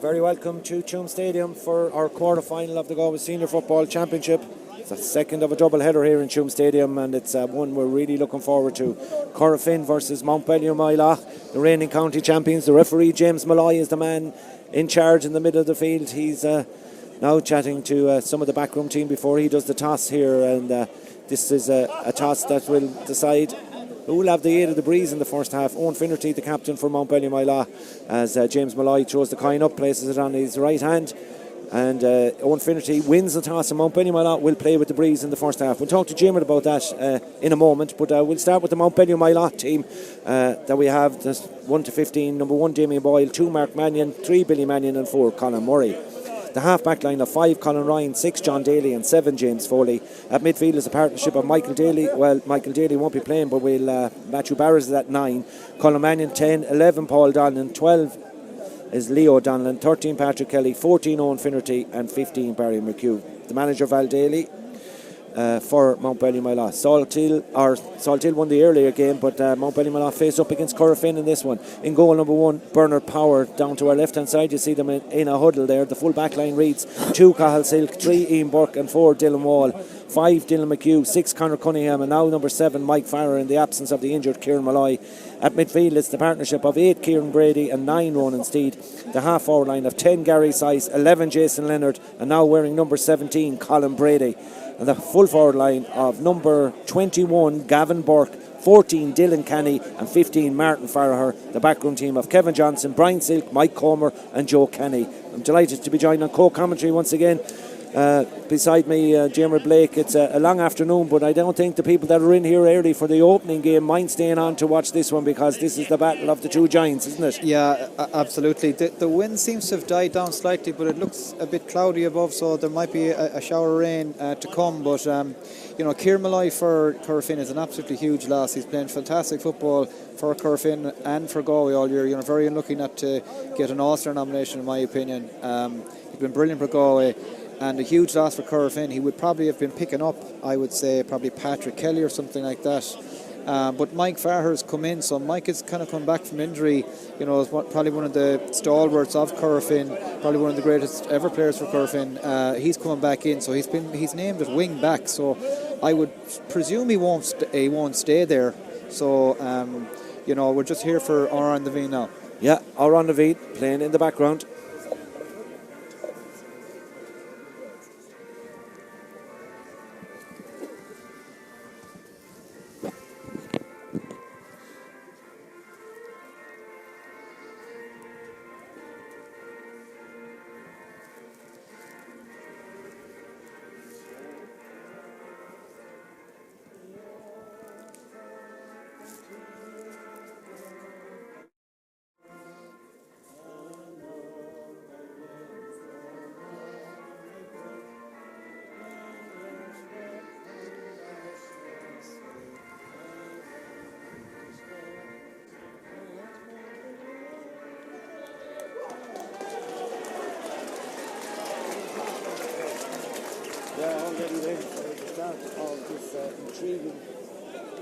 Very welcome to Tuam Stadium for our quarter-final of the Galway Senior Football Championship. It's the second of a double-header here in Tuam Stadium, and it's one we're really looking forward to. Corofin versus Mountbellew Moylough, the reigning county champions. The referee, James Moylough, is the man in charge in the middle of the field. He's now chatting to some of the backroom team before he does the toss here, and this is a toss that will decide who will have the aid of the breeze in the first half. Owen Finnerty, the captain for Mountbellew Moylough, as James Moylough throws the coin up, places it on his right hand, and Owen Finnerty wins the toss, and Mountbellew Moylough will play with the breeze in the first half. We'll talk to Jim about that in a moment, but we'll start with the Mountbellew Moylough team that we have. There's 1 to 15, number 1 Damien Boyle, 2 Mark Mannion, 3 Billy Mannion and 4 Colin Murray. The half-back line of 5 Colin Ryan, 6 John Daly and 7 James Foley. At midfield is a partnership of Michael Daly. Well, Michael Daly won't be playing, but Matthew Barras is at 9. Colin Mannion 10, 11 Paul Donlan, 12 is Leo Donlan, 13 Patrick Kelly, 14 Owen Finnerty and 15 Barry McHugh. The manager Val Daly for Mountbellew Moylough. Salthill won the earlier game, but Mountbellew Moylough faced up against Corofin in this one. In goal, number 1 Bernard Power. Down to our left hand side you see them in a huddle there. The full back line reads 2 Cahill Silk, 3 Ian Burke and 4 Dylan Wall, 5 Dylan McHugh, 6 Conor Cunningham, and now number 7 Mike Farrer in the absence of the injured Kieran Malloy. At midfield it's the partnership of 8 Kieran Brady and 9 Ronan Steed. The half forward line of 10 Gary Sice, 11 Jason Leonard, and now wearing number 17 Colin Brady. And the full forward line of number 21 Gavin Burke, 14 Dylan Canny and 15 Martin Farraher. The backroom team of Kevin Johnson, Brian Silk, Mike Comer and Joe Canny. I'm delighted to be joined on co-commentary once again Beside me, Jamer Blake. It's a long afternoon, but I don't think the people that are in here early for the opening game mind staying on to watch this one, because this is the battle of the two giants, isn't it? Yeah, absolutely. The wind seems to have died down slightly, but it looks a bit cloudy above, so there might be a shower of rain to come. But Kieran Malloy for Corofin is an absolutely huge loss. He's playing fantastic football for Corofin and for Galway all year. Very unlucky not to get an Ulster nomination, in my opinion. He's been brilliant for Galway, and a huge loss for Corofin. He would probably have been picking up, I would say, probably Patrick Kelly or something like that. But Mike Farrer's come in, so Mike is kind of come back from injury. Is probably one of the stalwarts of Corofin, probably one of the greatest ever players for Corofin. He's coming back in, so he's named as wing back. So I would presume he won't stay there. So we're just here for Oran Devine now. Yeah, Oran Devine playing in the background.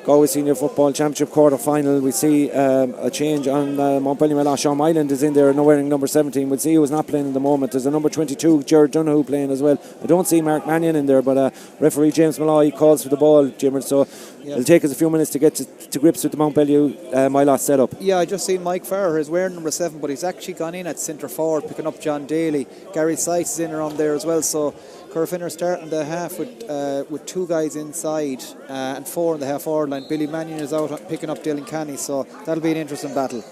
Galway Senior Football Championship quarter final. We see a change on Mountbellew. Sean Island is in there, now wearing number 17. We'll see who's not playing in the moment. There's a number 22, Jared Donoghue, playing as well. I don't see Mark Mannion in there, but referee James Malloy calls for the ball, Jimmer. So it'll take us a few minutes to get to grips with the Mountbellew Moylough setup. Yeah, I just seen Mike Farrer is wearing number 7, but he's actually gone in at centre forward, picking up John Daly. Gary Sykes is in around there as well. So Corofin are starting the half with 2 guys inside and 4 in the half forward line. Billy Mannion is out picking up Dylan Canny, so that'll be an interesting battle.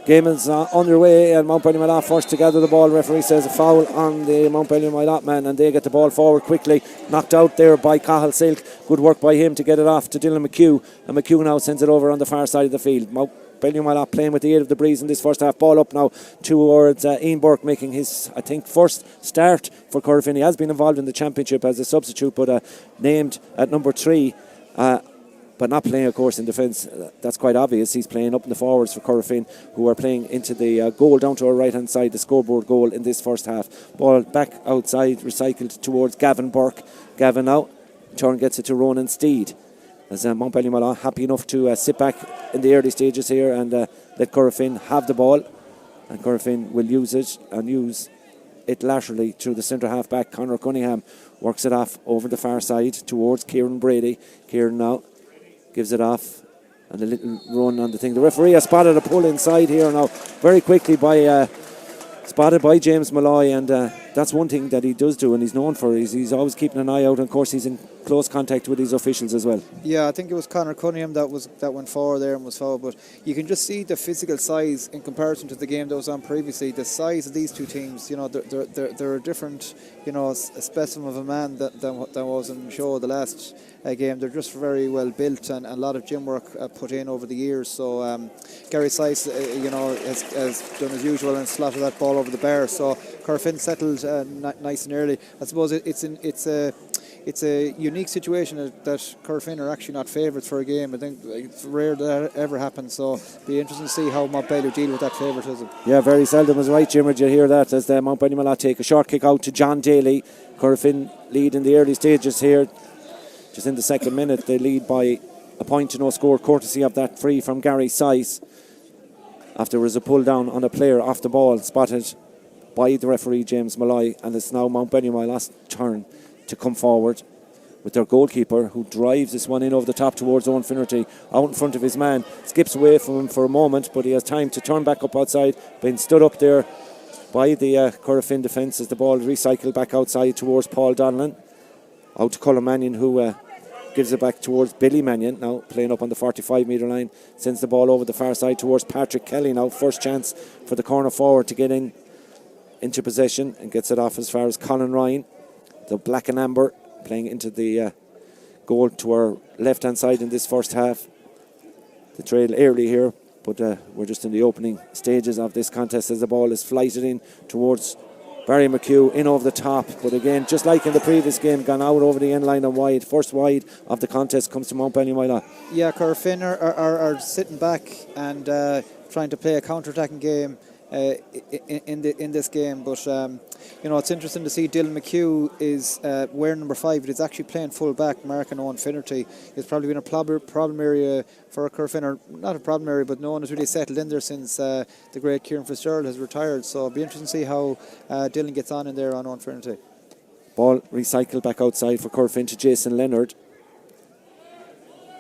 Game is underway, and Mountbellew Moylough first to gather the ball. Referee says a foul on the Mountbellew Moylough man, and they get the ball forward quickly. Knocked out there by Cahill Silk. Good work by him to get it off to Dylan McHugh, and McHugh now sends it over on the far side of the field. Mountbellew Moylough playing with the aid of the breeze in this first half. Ball up now towards Ian Burke, making his, I think, first start for Corofin. He has been involved in the championship as a substitute, but named at number 3. But not playing, of course, in defence. That's quite obvious. He's playing up in the forwards for Corofin, who are playing into the goal down to our right-hand side, the scoreboard goal in this first half. Ball back outside, recycled towards Gavin Burke. Gavin now, turn gets it to Ronan Steed. As Mountbellew Moylough happy enough to sit back in the early stages here and let Corofin have the ball. And Corofin will use it and use it laterally through the centre half back. Conor Cunningham works it off over the far side towards Kieran Brady. Kieran now gives it off, and a little run on the thing. The referee has spotted a pull inside here now, very quickly spotted by James Malloy, and that's one thing that he does do, and he's known for. He's always keeping an eye out, and of course he's in close contact with his officials as well. Yeah, I think it was Conor Cunningham that went forward there and was fouled, but you can just see the physical size in comparison to the game that was on previously. The size of these two teams, they're a different, a specimen of a man than was in show the last game. They're just very well built, and a lot of gym work put in over the years. So Gary Sykes, has done as usual and slotted that ball over the bar. So Corofin settled nice and early. I suppose it's a unique situation that Corofin are actually not favourites for a game. I think it's rare that ever happens, so it'll be interesting to see how Mountbellew deal with that favouritism. Yeah, very seldom is right, Jimmer. You hear that as the Mountbellew Moylough take a short kick out to John Daly. Corofin lead in the early stages here. Just in the second minute, they lead by a point to no score, courtesy of that free from Gary Sykes. After there was a pull down on a player off the ball, spotted by the referee James Malloy, and it's now Mountbellew Moylough's turn to come forward with their goalkeeper, who drives this one in over the top towards Owen Finnerty, out in front of his man, skips away from him for a moment, but he has time to turn back up outside, being stood up there by the Corofin defence as the ball recycled back outside towards Paul Donnellan, out to Colin Mannion, who gives it back towards Billy Mannion, now playing up on the 45 metre line, sends the ball over the far side towards Patrick Kelly now, first chance for the corner forward to get into possession, and gets it off as far as Colin Ryan. the black and amber, playing into the goal to our left-hand side in this first half. The trail early here, but we're just in the opening stages of this contest as the ball is flighted in towards Barry McHugh, in over the top. But again, just like in the previous game, gone out over the end line and wide. First wide of the contest comes to Mountbellew, Moylough. Yeah, Corofin are sitting back and trying to play a counter-attacking game in this game, but it's interesting to see Dylan McHugh is wearing number 5, but he's actually playing full back, marking Owen Finnerty. It's probably been a problem area for Corofin, or not a problem area, but no one has really settled in there since the great Kieran Fitzgerald has retired, so it'll be interesting to see how Dylan gets on in there on Owen Finnerty. Ball recycled back outside for Corofin to Jason Leonard.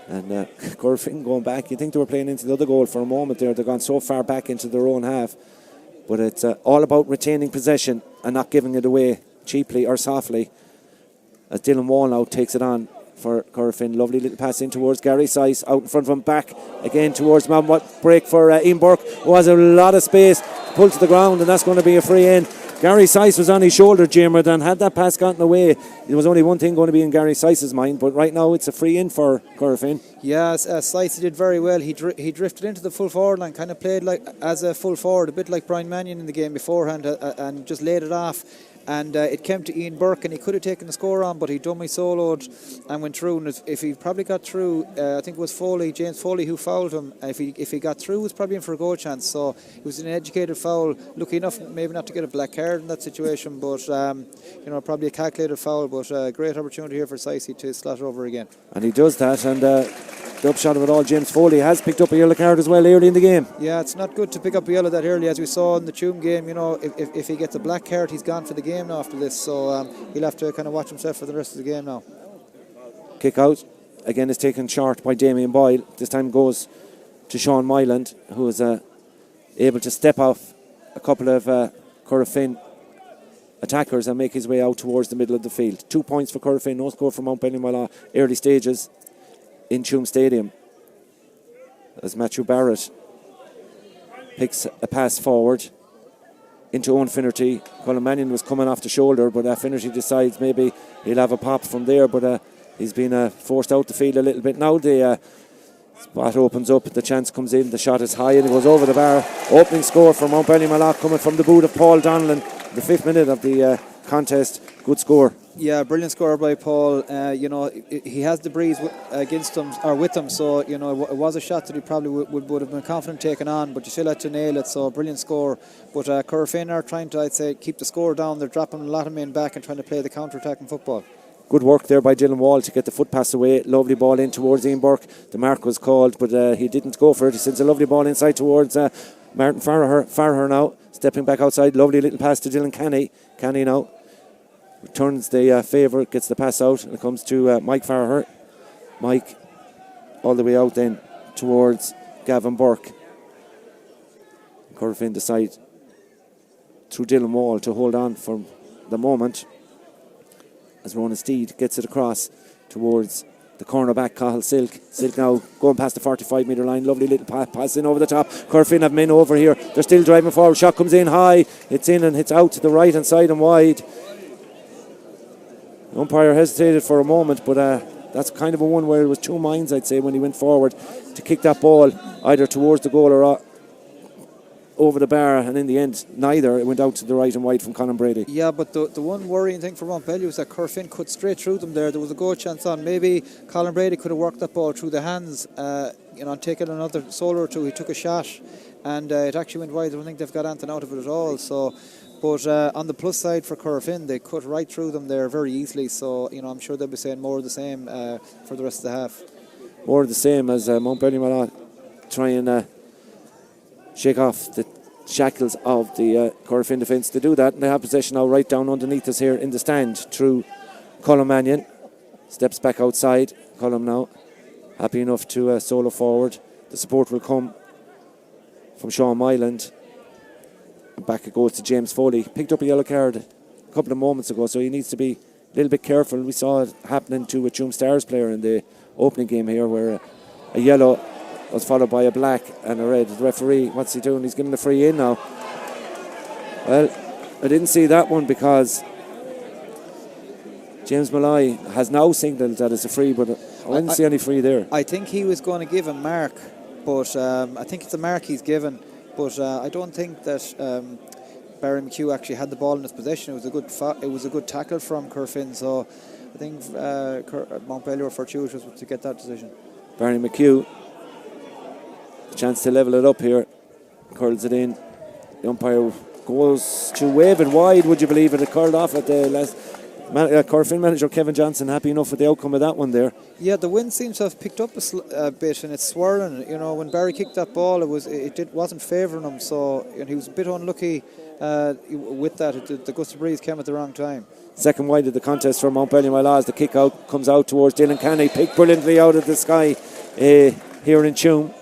And Corofin going back. You think they were playing into the other goal for a moment there. They've gone so far back into their own half. But it's all about retaining possession and not giving it away cheaply or softly. As Dylan Wall now takes it on for Corofin. Lovely little pass in towards Gary Sice. Out in front of him, back again towards man. What break for Ian Burke. Was a lot of space to pull to the ground, and that's going to be a free in. Gary Sice was on his shoulder, Jimmer, and had that pass gotten away, there was only one thing going to be in Gary Sice's mind, but right now it's a free in for Corofin. Yeah, Sice did very well. He drifted into the full forward line, kind of played like as a full forward, a bit like Brian Mannion in the game beforehand, and just laid it off. And it came to Ian Burke, and he could have taken the score on, but he dummy soloed and went through. And if he probably got through, I think it was James Foley who fouled him. If he got through, it was probably in for a goal chance. So it was an educated foul. Lucky enough, maybe not to get a black card in that situation, but probably a calculated foul. But a great opportunity here for Sicey to slot over again. And he does that, and the upshot of it all, James Foley has picked up a yellow card as well early in the game. Yeah, it's not good to pick up a yellow that early, as we saw in the Tuam game. If he gets a black card, he's gone for the game now after this, so he'll have to kind of watch himself for the rest of the game now. Kick out again is taken short by Damien Boyle. This time goes to Sean Myland, who is able to step off a couple of Corofin attackers and make his way out towards the middle of the field. 2 points for Corofin, no score for Mountbellew, Moylough, early stages in Tuam Stadium, as Matthew Barrett picks a pass forward into Owen Finnerty. Colin Mannion was coming off the shoulder, but Finnerty decides maybe he'll have a pop from there, but he's been forced out the field a little bit. Now the spot opens up, the chance comes in, the shot is high and it goes over the bar. Opening score for Mountbellew, Moylough, coming from the boot of Paul Donnellan, the 5th minute of the contest. Good score. Yeah, brilliant score by Paul. He has the breeze against him, or with him, so it was a shot that he probably would have been confident taking on, but you still had to nail it, so brilliant score. But Corofin are trying to, I'd say, keep the score down. They're dropping a lot of men back and trying to play the counter-attacking football. Good work there by Dylan Wall to get the foot pass away. Lovely ball in towards Ian Burke. The mark was called, but he didn't go for it. He sends a lovely ball inside towards Martin Farragher now, stepping back outside. Lovely little pass to Dylan Canny. Canny now returns the favour, gets the pass out, and it comes to Mike Farragher. Mike all the way out then towards Gavin Burke. Corofin decide through Dylan Wall to hold on for the moment as Ronan Steed gets it across towards the cornerback Cathal Silk. Silk now going past the 45 metre line. Lovely little pass in over the top. Corofin have men over here. They're still driving forward. Shot comes in high. It's in and hits out to the right hand side and wide. The umpire hesitated for a moment, but that's kind of a one where it was two minds, I'd say, when he went forward to kick that ball either towards the goal or over the bar, and in the end neither. It went out to the right and wide from Conor Brady. Yeah, but the one worrying thing for Mountbellew is that Corofin cut straight through them there. There was a goal chance on. Maybe Colin Brady could have worked that ball through the hands, and taken another solo or two. He took a shot and it actually went wide. I don't think they've got anything out of it at all. So, but on the plus side for Corofin, they cut right through them there very easily. So I'm sure they'll be saying more of the same for the rest of the half. More of the same as Mountbellew will try and shake off the shackles of the Corofin defence. To do that, and they have possession now right down underneath us here in the stand through Colin Mannion. Steps back outside. Colin now happy enough to solo forward. The support will come from Sean Myland. And back it goes to James Foley. Picked up a yellow card a couple of moments ago, so he needs to be a little bit careful. We saw it happening to a Tuam Stars player in the opening game here, where a yellow was followed by a black and a red. The referee, what's he doing? He's giving the free in now. Well, I didn't see that one because James Malloy has now signalled that it's a free, but I didn't see any free there. I think he was going to give a mark, but I think it's a mark he's given. But I don't think that Barry McHugh actually had the ball in his possession. It was a good tackle from Corofin, so I think Mountbellew were fortuitous to get that decision. Barry McHugh, a chance to level it up here, curls it in. The umpire goes to wave it wide, would you believe it? It curled off at the last. Corofin manager Kevin Johnson happy enough with the outcome of that one there. Yeah, the wind seems to have picked up a bit and it's swirling. You know, when Barry kicked that ball, it wasn't favouring him, so he was a bit unlucky with that. The gust of breeze came at the wrong time. Second wide of the contest for Mountbellew Moylough as the kick out comes out towards Dylan Canny, picked brilliantly out of the sky here in Tuam.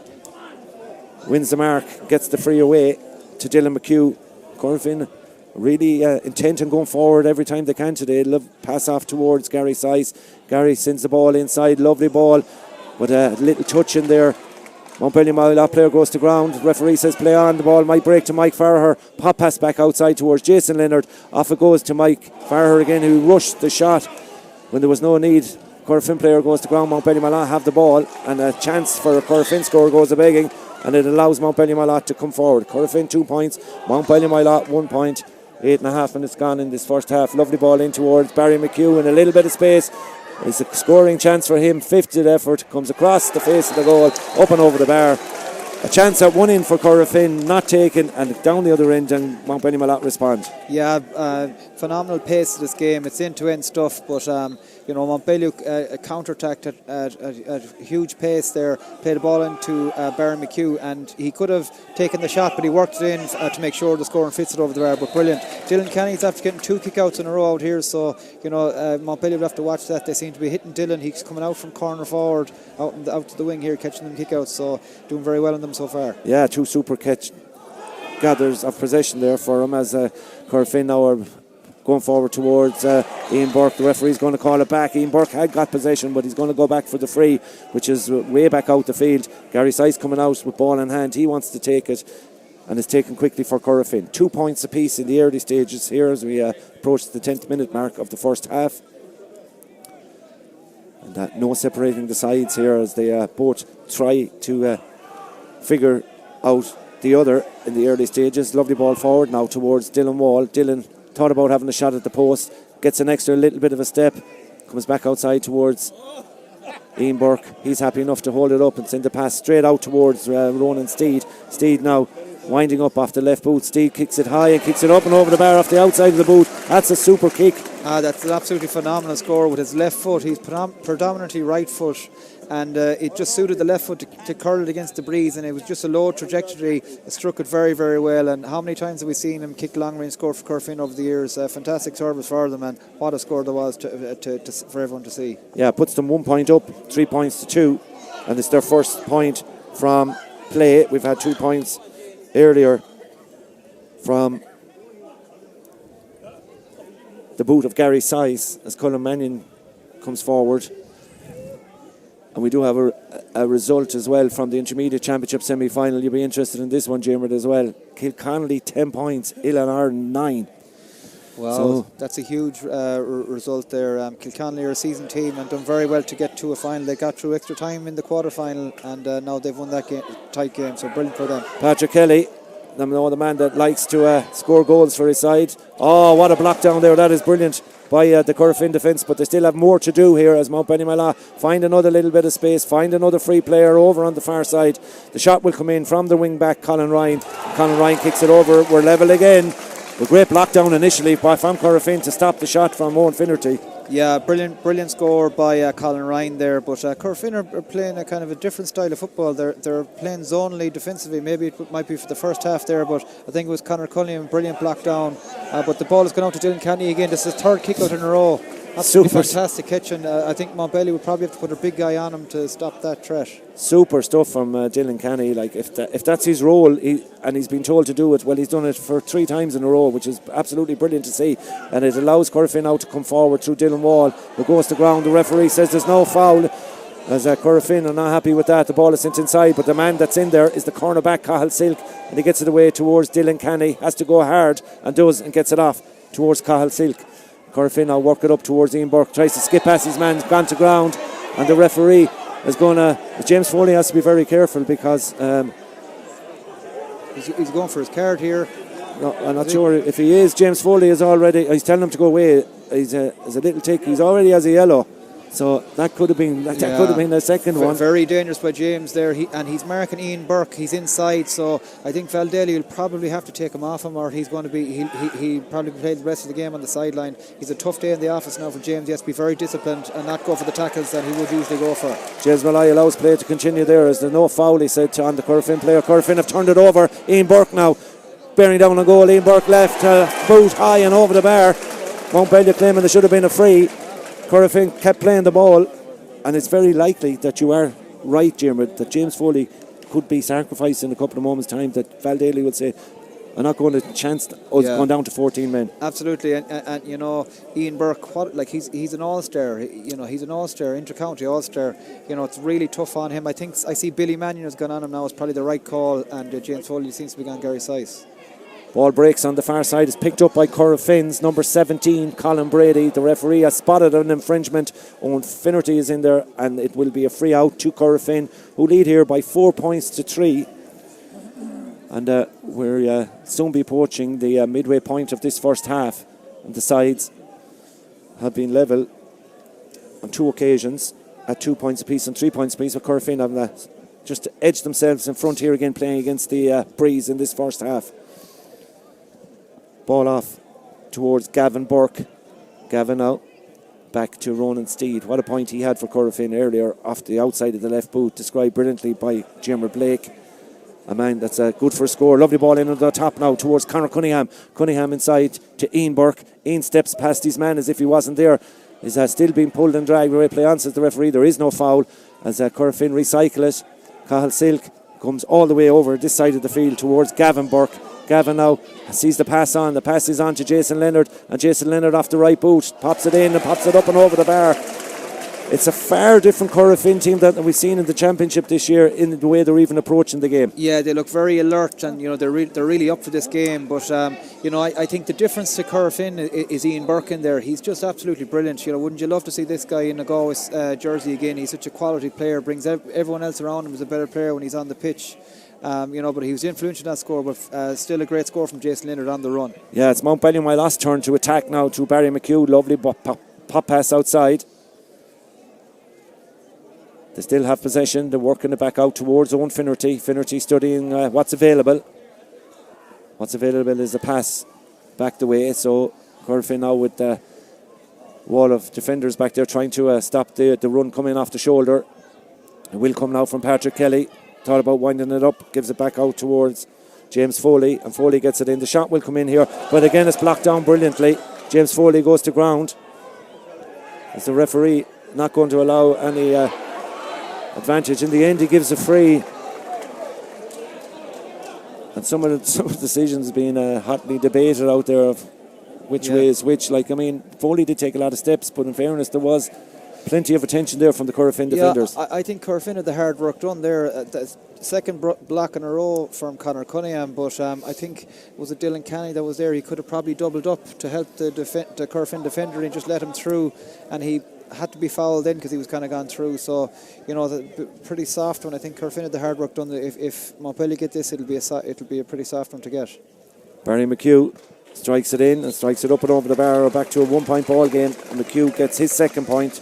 Wins the mark, gets the free away to Dylan McHugh. Corofin really intent on going forward every time they can today. Pass off towards Gary Sice. Gary sends the ball inside, lovely ball, but a little touch in there. Mountbellew Moylough player goes to ground. Referee says play on. The ball might break to Mike Farrer. Pop pass back outside towards Jason Leonard. Off it goes to Mike Farrer again, who rushed the shot when there was no need. Corofin player goes to ground. Mountbellew Moylough have the ball, and a chance for a Corofin score goes a begging, and it allows Mountbellew Moylough to come forward. Corofin 2 points, Mountbellew Moylough 1 point. 8.5 minutes gone in this first half. Lovely ball in towards Barry McHugh in a little bit of space. It's a scoring chance for him. 50th effort, comes across the face of the goal, up and over the bar. A chance at one in for Corofin, not taken, and down the other end, and Mountbellew Moylough respond. Yeah, phenomenal pace of this game. It's end-to-end stuff, but Mountbellew counter-attacked at huge pace there, played the ball into Barry McHugh, and he could have taken the shot, but he worked it in to make sure the scoring fits it over the bar, but brilliant. Dylan Kenny's after getting 2 kick-outs in a row out here, so Mountbellew will have to watch that. They seem to be hitting Dylan. He's coming out from corner forward, out to the wing here, catching them kick-outs, so doing very well in them so far. Yeah, 2 super catch gathers of possession there for him as Corofin now are going forward towards Ian Burke. The referee's going to call it back. Ian Burke had got possession, but he's going to go back for the free, which is way back out the field. Gary Sice coming out with ball in hand. He wants to take it, and it's taken quickly for Corofin. 2 points apiece in the early stages here as we approach the 10th minute mark of the first half. And no separating the sides here as they both try to figure out the other in the early stages. Lovely ball forward now towards Dylan Wall. Dylan thought about having a shot at the post, gets an extra little bit of a step, comes back outside towards Ian Burke. He's happy enough to hold it up and send the pass straight out towards Ronan Steed. Steed now winding up off the left boot. Steed kicks it high and kicks it up and over the bar off the outside of the boot. That's a super kick. That's an absolutely phenomenal score with his left foot. He's predominantly right foot, and it just suited the left foot to curl it against the breeze, and it was just a low trajectory. It struck it very, very well, and how many times have we seen him kick long range score for Corofin over the years? Fantastic service for them, and what a score there was for everyone to see. Yeah, puts them 1 point up, 3 points to 2, and it's their first point from play. We've had 2 points earlier from the boot of Gary Sice as Colin Mannion comes forward. And we do have a result as well from the Intermediate Championship semi-final. You'll be interested in this one, James, as well. Kilconnelly 10 points, Illanar 9. Well, so that's a huge result there. Kilconnelly are a seasoned team and done very well to get to a final. They got through extra time in the quarter-final, and now they've won that tight game, so brilliant for them. Patrick Kelly, the man that likes to score goals for his side. Oh, what a block down there. That is brilliant by the Corofin defence, but they still have more to do here as Mountbellew Moylough find another little bit of space, find another free player over on the far side. The shot will come in from the wing back, Colin Ryan. Colin Ryan kicks it over. We're level again. A great block down initially from Corofin to stop the shot from Owen Finnerty. Yeah, brilliant score by Colin Ryan there, but Corofin are playing a kind of a different style of football. They're playing zonally defensively. Maybe it might be for the first half there, but I think it was Conor Cunningham, brilliant block down. But the ball has gone out to Dylan Kenny again. This is his third kick out in a row. Absolutely fantastic catch, and I think Mountbellew would probably have to put a big guy on him to stop that threat. Super stuff from Dylan Kenny. Like if that's his role, and he's been told to do it, well, he's done it for 3 times in a row, which is absolutely brilliant to see. And it allows Corofin now to come forward through Dylan Wall, who goes to ground. The referee says there's no foul, as Corofin are not happy with that. The ball is sent inside, but the man that's in there is the cornerback, Cahill Silk, and he gets it away towards Dylan Kenny. Has to go hard and does, and gets it off towards Cahill Silk. Corofin now work it up towards Ian Burke, tries to skip past his man, gone to ground, and the referee is going to... James Foley has to be very careful because... he's going for his card here. No, I'm not sure if he is. James Foley is already... He's telling him to go away. He's a little tick. He's already has a yellow. So that could have been the second one. Very dangerous by James there. He's marking Ian Burke. He's inside, so I think Valdelli will probably have to take him off him, or he's going to be. He probably play the rest of the game on the sideline. He's a tough day in the office now for James. He has to be very disciplined and not go for the tackles that he would usually go for. James Malloy allows play to continue there. Is there no foul? He said on the Corofin player. Corofin have turned it over. Ian Burke now bearing down a goal. Ian Burke left boot high and over the bar. Mountbellew claiming there should have been a free. Corofin kept playing the ball, and it's very likely that you are right, Jeremy, that James Foley could be sacrificed in a couple of moments' time, that Valdelli will say, I'm not going to chance us going down to 14 men. Absolutely, and you know, Ian Burke, he's an all-star, he's an all-star, inter-county all-star, it's really tough on him. I see Billy Mannion has gone on him now, it's probably the right call, and James Foley seems to be gone Gary Sice. Ball breaks on the far side, is picked up by Corofin's number 17, Colin Brady. The referee has spotted an infringement. Owen Finnerty is in there, and it will be a free out to Corofin, who lead here by 4 points to 3. And we'll soon be approaching the midway point of this first half. And the sides have been level on 2 occasions at 2 points apiece and 3 points apiece. But Corofin have just edged themselves in front here again, playing against the Breeze in this first half. Ball off towards Gavin Burke. Gavin now back to Ronan Steed. What a point he had for Corofin earlier off the outside of the left boot, described brilliantly by Jimmer Blake. A man that's good for a score. Lovely ball in on the top now towards Conor Cunningham. Cunningham inside to Ian Burke. Ian steps past his man as if he wasn't there. Is still being pulled and dragged. Play on, says the referee. There is no foul as Corofin recycle it. Cahill Silk comes all the way over this side of the field towards Gavin Burke. Gavin now sees the pass on. The pass is on to Jason Leonard, and Jason Leonard off the right boot pops it in and pops it up and over the bar. It's a far different Corofin team that we've seen in the championship this year in the way they're even approaching the game. Yeah, they look very alert, and they're really up for this game. But I think the difference to Corofin is Ian Burke in there. He's just absolutely brilliant. Wouldn't you love to see this guy in a Galway jersey again? He's such a quality player. Brings everyone else around him is a better player when he's on the pitch. But he was influential in that score, but still a great score from Jason Leonard on the run. Yeah, it's Mountbellew, my last turn to attack now through Barry McHugh. Lovely pop pass outside. They still have possession. They're working it back out towards Owen Finnerty. Finnerty studying what's available. What's available is a pass back the way. So Corofin now with the wall of defenders back there trying to stop the run coming off the shoulder. It will come now from Patrick Kelly. Thought about winding it up, gives it back out towards James Foley, and Foley gets it in. The shot will come in here, but again it's blocked down brilliantly. James Foley goes to ground. As the referee not going to allow any advantage. In the end he gives a free. And some of the decisions being hotly debated out there of which way is which. Foley did take a lot of steps, but in fairness there was plenty of attention there from the Corofin defenders. I think Corofin had the hard work done there. The second block in a row from Conor Cunningham, but I think it was Dylan Canny that was there. He could have probably doubled up to help the Corofin defender and just let him through, and he had to be fouled in because he was kind of gone through. So pretty soft one. I think Corofin had the hard work done. If Mountbellew get this, it'll be a pretty soft one to get. Barry McHugh strikes it in and strikes it up and over the bar, back to a 1 point ball game, and McHugh gets his second point.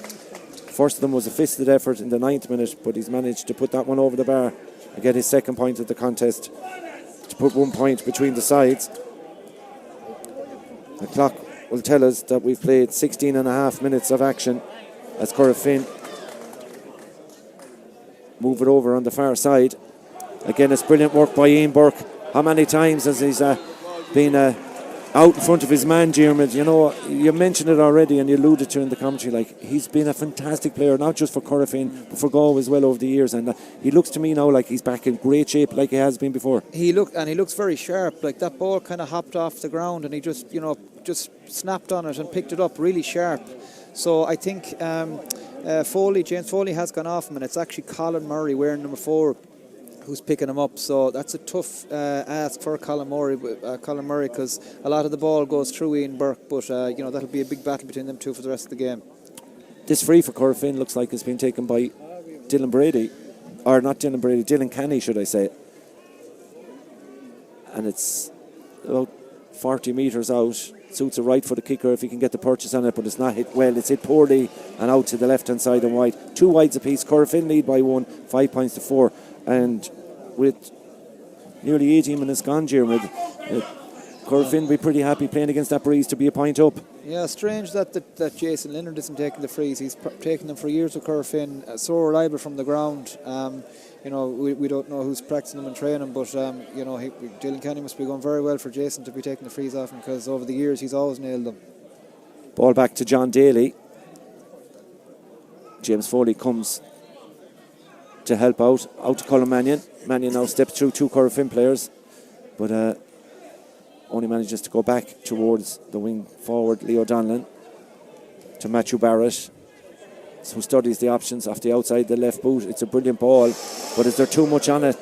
First of them was a fisted effort in the 9th minute, but he's managed to put that one over the bar and get his second point of the contest to put 1 point between the sides. The clock will tell us that we've played 16 and a half minutes of action as Corofin move it over on the far side. Again, it's brilliant work by Ian Burke. How many times has he's been out in front of his man, Diarmid? You mentioned it already and you alluded to in the commentary, he's been a fantastic player, not just for Corofin but for Galway as well over the years, and he looks to me now like he's back in great shape like he has been before. He looks very sharp. That ball kind of hopped off the ground and he just snapped on it and picked it up really sharp. So I think James Foley has gone off him, and it's actually Colin Murray wearing number 4 who's picking him up. So that's a tough ask for Colin Murray, because a lot of the ball goes through Ian Burke, but that'll be a big battle between them two for the rest of the game. This free for Corofin looks like it's been taken by Dylan Brady, or not Dylan Brady, Dylan Kenny, should I say. And it's about 40 metres out. Suits it right for the kicker if he can get the purchase on it, but it's not hit well. It's hit poorly and out to the left-hand side and wide. 2 wides apiece. Corofin lead by 1, 5 points to 4. And with nearly 18 minutes gone, Diarmuid, Corofin will be pretty happy playing against that breeze to be a point up. Yeah, strange that Jason Leonard isn't taking the frees. He's taken them for years with Corofin, so reliable from the ground. We don't know who's practicing them and training, but Dylan Kenny must be going very well for Jason to be taking the frees off him, because over the years he's always nailed them. Ball back to John Daly. James Foley comes to help out to Colin Mannion. Mannion now steps through 2 Corofin players, but only manages to go back towards the wing forward, Leo Donlan, to Matthew Barrett, who studies the options off the outside the left boot. It's a brilliant ball, but is there too much on it?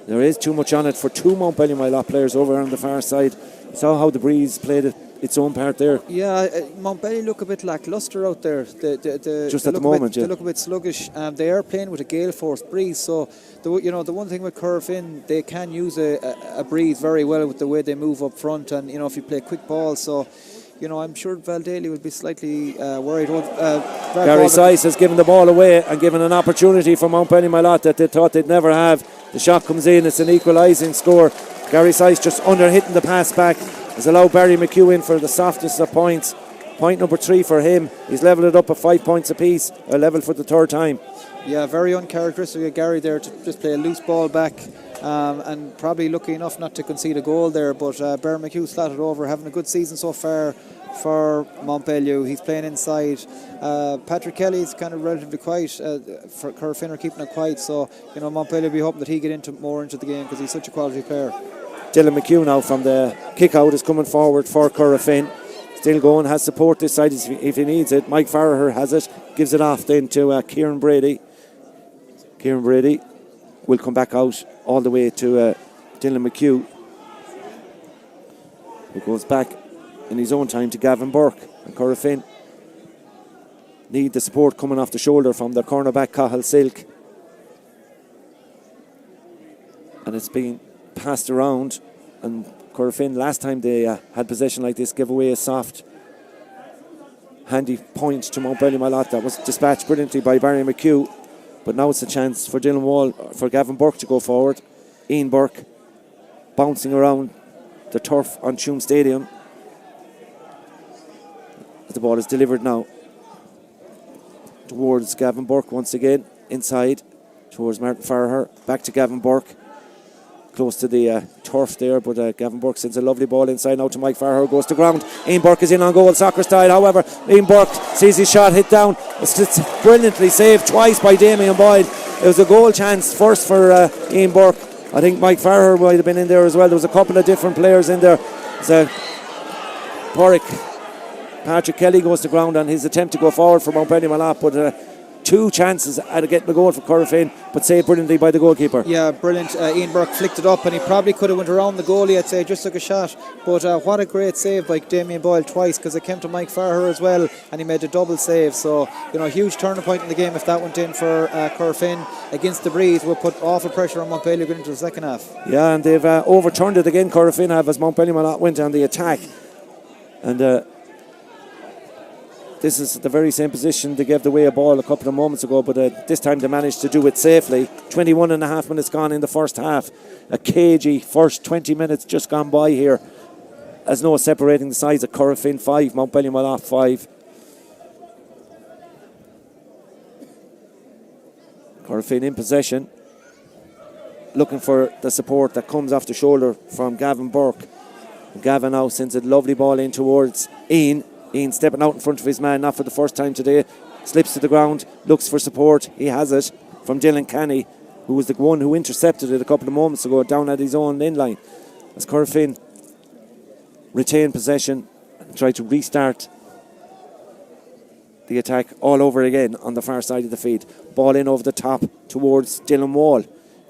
There is too much on it for 2 Mountbellew players over on the far side. Saw how the breeze played its own part there. Yeah, Mountbellew look a bit lacklustre out there. Just at the moment, they look a bit sluggish. They are playing with a gale force breeze, so the one thing with Corofin, they can use a breeze very well with the way they move up front, and if you play quick balls, so I'm sure Val Daly will be slightly worried. Gary Sice has given the ball away and given an opportunity for Mountbellew that they thought they'd never have. The shot comes in, it's an equalising score. Gary Sice just under hitting the pass back has allowed Barry McHugh in for the softest of points. Point number 3 for him. He's levelled it up at 5 points apiece, a level for the 3rd time. Yeah, very uncharacteristic of Gary there to just play a loose ball back, and probably lucky enough not to concede a goal there, but Barry McHugh slotted over, having a good season so far for Mountbellew. He's playing inside. Patrick Kelly's kind of relatively quiet. For Corofin are keeping it quiet, so Mountbellew will be hoping that he get more into the game, because he's such a quality player. Dylan McHugh now from the kick out is coming forward for Corofin. Still going, has support this side if he needs it. Mike Farragher has it, gives it off then to Kieran Brady. Kieran Brady will come back out all the way to Dylan McHugh, who goes back in his own time to Gavin Burke. And Corofin need the support coming off the shoulder from their cornerback Cahill Silk, and it's been passed around. And Corofin, last time they had possession like this, gave away a soft handy point to Mountbellew that was dispatched brilliantly by Barry McHugh. But now it's a chance for Gavin Burke to go forward. Ian Burke bouncing around the turf on Tuam Stadium. The ball is delivered now towards Gavin Burke once again, inside towards Martin Farragher, back to Gavin Burke, close to the turf there, but Gavin Burke sends a lovely ball inside now to Mike Farragher, goes to ground. Ian Burke is in on goal, soccer style. However, Ian Burke sees his shot hit down. It's brilliantly saved twice by Damien Boyd. It was a goal chance first for Ian Burke. I think Mike Farragher might have been in there as well. There was a couple of different players in there. Patrick Kelly goes to ground on his attempt to go forward for Mountbellew, but 2 chances at getting the goal for Corofin, but saved brilliantly by the goalkeeper. Yeah, brilliant. Ian Burke flicked it up, and he probably could have went around the goalie, I'd say, just took a shot. But what a great save by Damien Boyle twice, because it came to Mike Farragher as well, and he made a double save. So, huge turning point in the game if that went in for Corofin against the breeze. Will put awful pressure on Mountbellew going into the second half. Yeah, and they've overturned it again, Corofin have, as Mountbellew went on the attack. And this is the very same position they gave away a ball a couple of moments ago, but this time they managed to do it safely. 21 and a half minutes gone in the first half. A cagey first 20 minutes just gone by here, as no separating the sides of Corofin 5, Mountbellew 5. Corofin in possession, looking for the support that comes off the shoulder from Gavin Burke. And Gavin now sends a lovely ball in towards Ian. Ian stepping out in front of his man, not for the first time today. Slips to the ground, looks for support. He has it from Dylan Canny, who was the one who intercepted it a couple of moments ago down at his own end line. As Corofin retain possession and try to restart the attack all over again on the far side of the field. Ball in over the top towards Dylan Wall.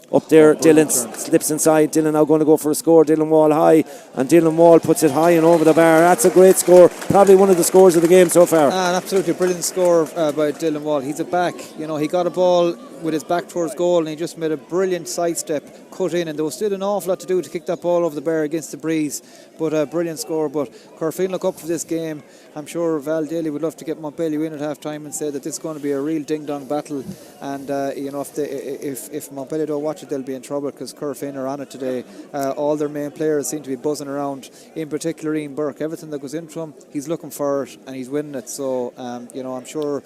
Up there, Dylan slips inside. Dylan now going to go for a score. Dylan Wall high, and Dylan Wall puts it high and over the bar. That's a great score. Probably one of the scores of the game so far. An absolutely brilliant score by Dylan Wall. He's a back. You know, he got a ball with his back towards goal, and he just made a brilliant sidestep, cut in, and there was still an awful lot to do to kick that ball over the bar against the breeze. But a brilliant score. But Corofin look up for this game. I'm sure Val Daly would love to get Mountbellew in at half time and say that this is going to be a real ding-dong battle. And you know, if Mountbellew don't watch it, they'll be in trouble, because Corofin are on it today. All their main players seem to be buzzing around. In particular, Ian Burke. Everything that goes into him, he's looking for it and he's winning it. So you know, I'm sure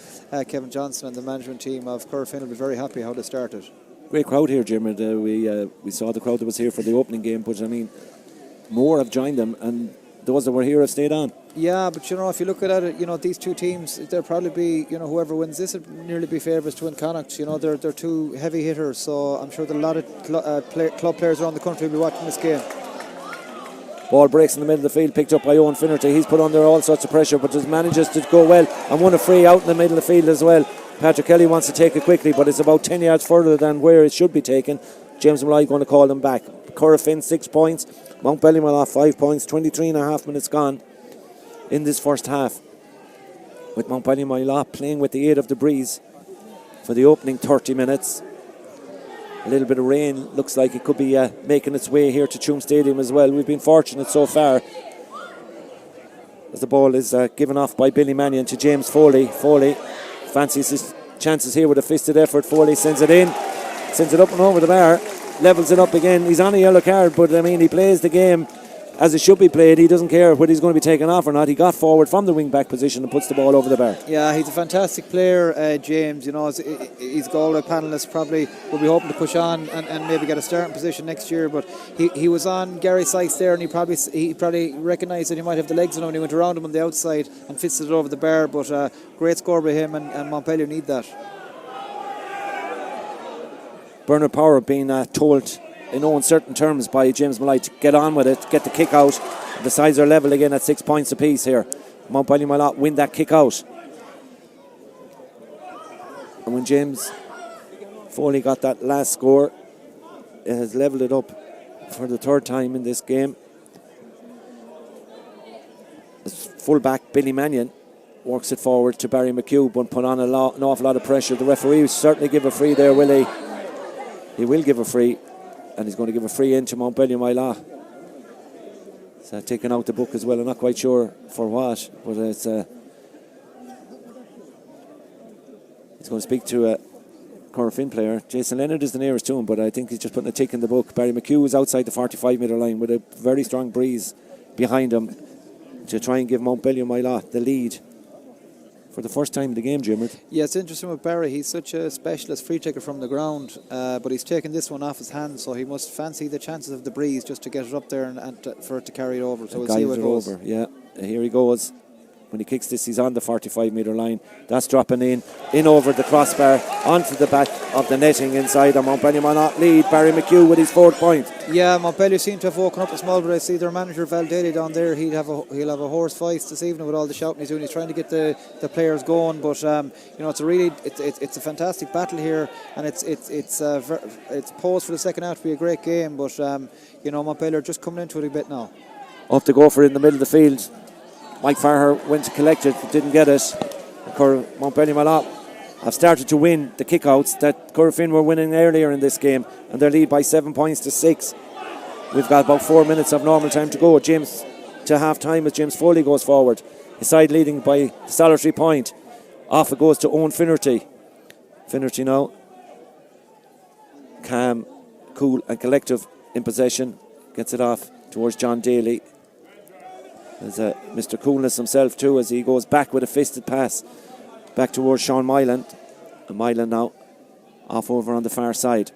Kevin Johnson and the management team of Corofin will be very happy how they started. Great crowd here, Jim. We saw the crowd that was here for the opening game, but I mean, more have joined them, and those that were here have stayed on. Yeah, but you know, if you look at it, you know, these two teams, they'll probably be, you know, whoever wins this will nearly be favourites to win Connacht. You know, they're two heavy hitters, so I'm sure that a lot of club players around the country will be watching this game. Ball breaks in the middle of the field, picked up by Owen Finnerty. He's put under all sorts of pressure, but just manages to go well, and won a free out in the middle of the field as well. Patrick Kelly wants to take it quickly, but it's about 10 yards further than where it should be taken. James Malloy going to call them back. Corofin 6 points, Mountbellew 5 points, 23 and a half minutes gone in this first half, with Moylough playing with the aid of the breeze for the opening 30 minutes. A little bit of rain looks like it could be making its way here to Tuam Stadium as well. We've been fortunate so far, as the ball is given off by Billy Mannion to James Foley. Foley fancies his chances here with a fisted effort. Foley sends it in, sends it up and over the bar, levels it up again. He's on a yellow card, but I mean, he plays the game as it should be played. He doesn't care whether he's going to be taken off or not. He got forward from the wing back position and puts the ball over the bar. Yeah, he's a fantastic player, James. You know, he's Galway panellist, probably will be hoping to push on and maybe get a starting position next year. But he was on Gary Sykes there, and he probably recognised that he might have the legs on him, and he went around him on the outside and fisted it over the bar. But great score by him, and Mountbellew need that. Bernard Power being told in no uncertain terms by James Malloy to get on with it, get the kick out. The sides are level again at 6 points apiece here. Moylough win that kick out. And when James Foley got that last score, it has levelled it up for the third time in this game. As full-back Billy Mannion works it forward to Barry McHugh, but put on an awful lot of pressure. The referee will certainly give a free there, will he? He will give a free. And he's going to give a free in to Moylough. It's taken out the book as well. I'm not quite sure for what, but it's he's going to speak to a Corofin player. Jason Leonard is the nearest to him, but I think he's just putting a tick in the book. Barry McHugh is outside the 45-metre line with a very strong breeze behind him to try and give Moylough the lead for the first time in the game, Jim. Yeah, it's interesting with Barry. He's such a specialist free taker from the ground, but he's taken this one off his hands, so he must fancy the chances of the breeze just to get it up there and for it to carry it over. So we'll see how it goes. Over. Yeah, here he goes. When he kicks this, he's on the 45-metre line. That's dropping in over the crossbar, onto the back of the netting inside. And Montbellew will not lead. Barry McHugh with his 4th point. Yeah, Montbellew seem to have woken up a small bit. I see their manager Val Daly down there. He'll have a hoarse voice this evening with all the shouting he's doing. He's trying to get the players going. But you know, it's a fantastic battle here, and it's posed for the second half to be a great game. But you know, Montbellew are just coming into it a bit now. Up to go for it in the middle of the field. Mike Farher went to collect it, but didn't get it. Montbellew have started to win the kickouts that Corofin were winning earlier in this game, and their lead by 7 points to 6. We've got about 4 minutes of normal time to go. James to half time as James Foley goes forward. His side leading by solitary point. Off it goes to Owen Finnerty. Finnerty now, calm, cool and collective in possession. Gets it off towards John Daly. There's Mr. Coolness himself too, as he goes back with a fisted pass back towards Sean Myland. And Myland now off over on the far side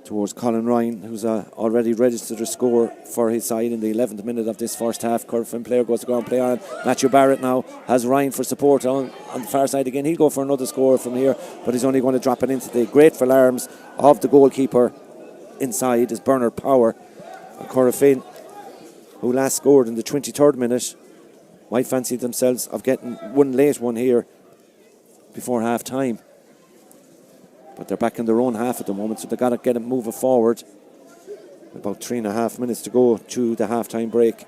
towards Colin Ryan, who's already registered a score for his side in the 11th minute of this first half. Corofin player goes to go and play on. Matthew Barrett now has Ryan for support on the far side again. He'll go for another score from here, but he's only going to drop it into the grateful arms of the goalkeeper. Inside is Bernard Power. And Corofin, who last scored in the 23rd minute, might fancy themselves of getting one late one here before half time. but they're back in their own half at the moment, so they've got to get it moving forward. About 3.5 minutes to go to the half-time break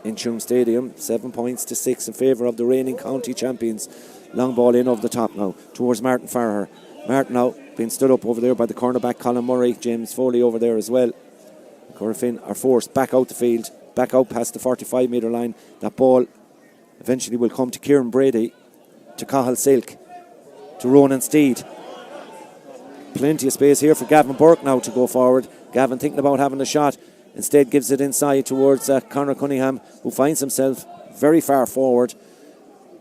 in Tuam Stadium. 7 points to 6 in favour of the reigning county champions. Long ball in over the top now towards Martin Farrer. Martin now being stood up over there by the cornerback Colin Murray. James Foley over there as well. Corofin are forced back out the field, back out past the 45-metre line. That ball eventually will come to Kieran Brady, to Cahill Silk, to Ronan Steed. Plenty of space here for Gavin Burke now to go forward. Gavin thinking about having a shot, instead gives it inside towards Conor Cunningham, who finds himself very far forward,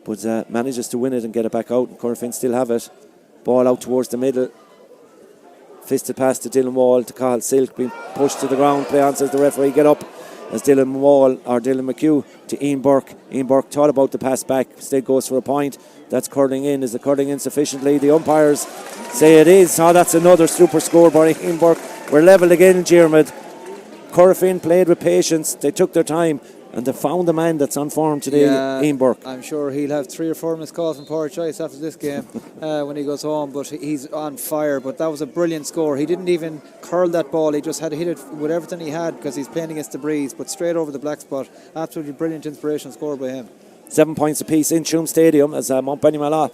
but manages to win it and get it back out. Corofin still have it. Ball out towards the middle. Fisted pass to Dylan Wall, to Cahill Silk, being pushed to the ground. Play on, says the referee. Get up. As Dylan McHugh to Ian Burke. Ian Burke thought about the pass back, instead goes for a point. That's curling in. Is it curling in sufficiently? The umpires say it is. Oh, that's another super score by Ian Burke. We're level again, Diarmuid. Corofin played with patience. They took their time and they found the man that's on form today, Ian Burke. I'm sure he'll have 3 or 4 missed calls from Power Choice after this game when he goes home, but he's on fire. But that was a brilliant score. He didn't even curl that ball, he just had to hit it with everything he had because he's playing against the breeze, but straight over the black spot. Absolutely brilliant inspiration score by him. 7 points apiece in Tuam Stadium as Montbellew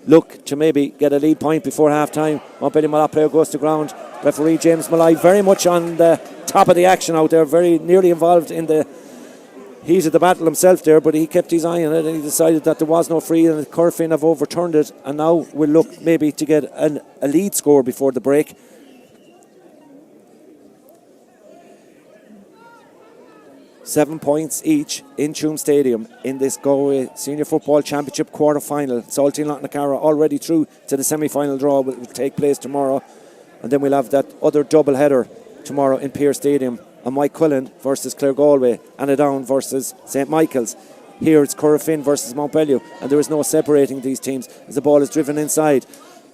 look to maybe get a lead point before half time. Montbellew player goes to ground. Referee James Malloy very much on the top of the action out there, very nearly involved in the heat of the battle himself there, but he kept his eye on it and he decided that there was no free, and Corofin have overturned it, and now we'll look maybe to get a lead score before the break. Seven points each in Tuam Stadium in this Galway Senior Football Championship quarter-final. Saltine Loughnacara already through to the semi-final draw, which will take place tomorrow, and then we'll have that other double header tomorrow in Pearse Stadium. And Mike Cullen versus Clare Galway, Annadown versus St Michael's. Here it's Corofin versus Mountbellew, and there is no separating these teams as the ball is driven inside.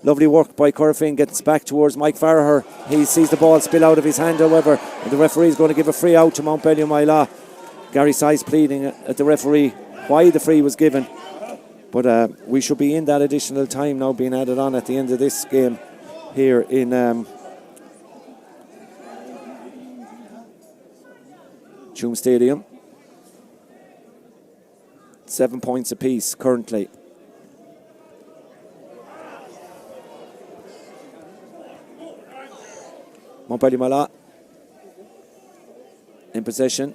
Lovely work by Corofin, gets back towards Mike Farrer. He sees the ball spill out of his hand, however, and the referee is going to give a free out to Mountbellew Moylough. Gary Size pleading at the referee why the free was given, but we should be in that additional time now being added on at the end of this game here in Tuam Stadium. 7 points apiece currently. Montbellew Moylough in possession.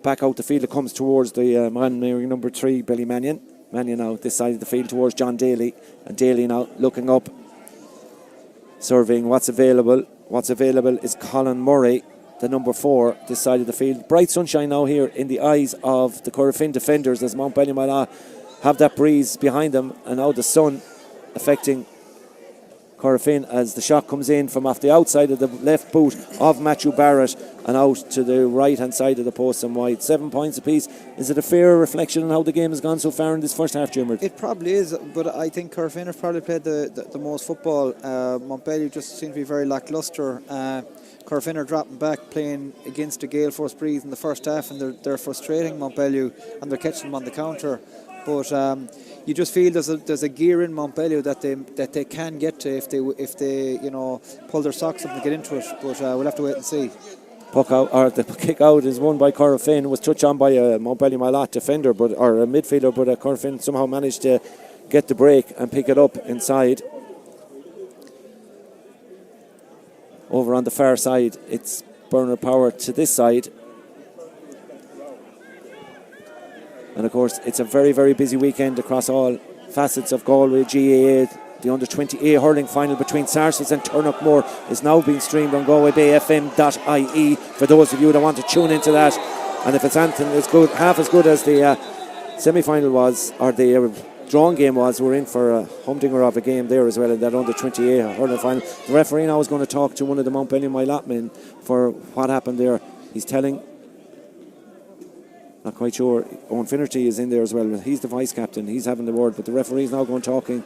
Back out the field it comes towards the man wearing number 3, Billy Mannion. Mannion now this side of the field towards John Daly. And Daly now looking up, surveying what's available. What's available is Colin Murray, the number 4, this side of the field. Bright sunshine now here in the eyes of the Corofin defenders as Montbellew Moylough have that breeze behind them, and now the sun affecting Corofin as the shot comes in from off the outside of the left boot of Matthew Barrett and out to the right hand side of the post and wide. 7 points apiece. Is it a fair reflection on how the game has gone so far in this first half, Diarmuid? It probably is, but I think Corofin have probably played the most football. Montbellew just seem to be very lacklustre. Corofin are dropping back, playing against a gale force breeze in the first half, and they're frustrating Montbellew, and they're catching them on the counter. But you just feel there's a gear in Montbellew that they can get to if they pull their socks up and get into it. But we'll have to wait and see. Puck out, or the kick out is won by Corofin. Was touched on by a Montbellew Moylough defender, or a midfielder, but Corofin somehow managed to get the break and pick it up inside. Over on the far side, it's Bernard Power to this side. And of course, it's a very, very busy weekend across all facets of Galway GAA. The under-20A hurling final between Sarsfields and Turnockmore is now being streamed on galwaybayfm.ie for those of you that want to tune into that. And if it's anything as good, half as good as the semi-final was, or the drawn game was, we're in for a humdinger of a game there as well in that under-20A hurling final. The referee now is going to talk to one of the Montbellew Moylough men for what happened there. He's telling, not quite sure, Owen Finnerty is in there as well. He's the vice captain, he's having the word, but the referee is now going talking.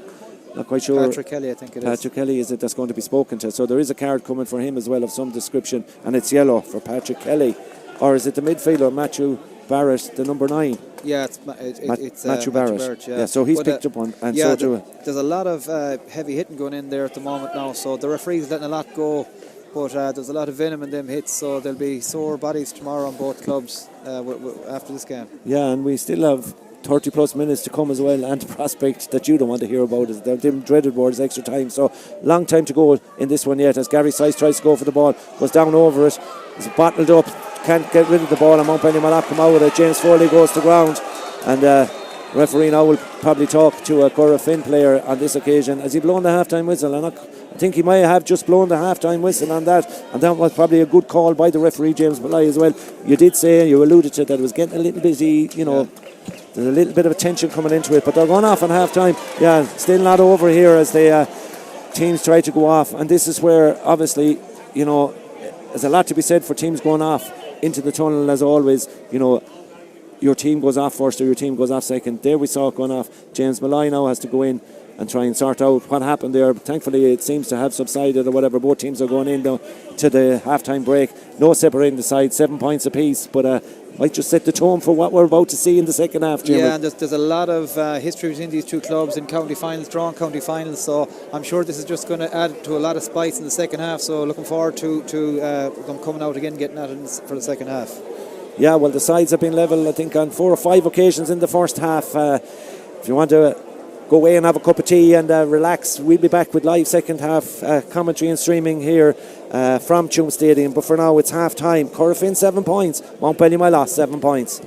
Not quite sure. Patrick Kelly, I think it is. Patrick Kelly is it that's going to be spoken to. So there is a card coming for him as well of some description, and it's yellow for Patrick Kelly. Or is it the midfielder, Matthew Barrett, the number 9? Yeah, it's Matthew Barrett. Yeah. So he's picked up one, and yeah, so too. There's a lot of heavy hitting going in there at the moment now, so the referee's letting a lot go, but there's a lot of venom in them hits, so there'll be sore bodies tomorrow on both clubs after this game. Yeah, and we still have 30 plus minutes to come as well, and the prospect that you don't want to hear about is the dreaded words extra time. So long time to go in this one yet, as Gary Sice tries to go for the ball, goes down over it, is bottled up, can't get rid of the ball, and Mountbellew will not come out with it. James Foley goes to ground, and referee now will probably talk to a Corofin player on this occasion. Has he blown the half-time whistle? I think he might have just blown the half-time whistle on that, and that was probably a good call by the referee, James Moylough, as well. You did say, you alluded to that it was getting a little busy, there's a little bit of a tension coming into it, but they're going off on half-time. Yeah, still not over here as the teams try to go off, and this is where, obviously, there's a lot to be said for teams going off into the tunnel, as always. Your team goes off first or your team goes off second. There we saw it going off. James Moylough now has to go in and try and sort out what happened there. But thankfully it seems to have subsided or whatever. Both teams are going in now to the half-time break. No separating the sides, 7 points apiece, but might just set the tone for what we're about to see in the second half, Jim. Yeah, and there's a lot of history between these two clubs in county finals, drawn county finals, so I'm sure this is just going to add to a lot of spice in the second half, so looking forward to them coming out again, getting at it for the second half. Yeah, well, the sides have been level, I think, on 4 or 5 occasions in the first half. If you want to go away and have a cup of tea and relax, we'll be back with live second half commentary and streaming here from Tuam Stadium. But for now, it's half time. Corofin 7 points, Moylough 7 points.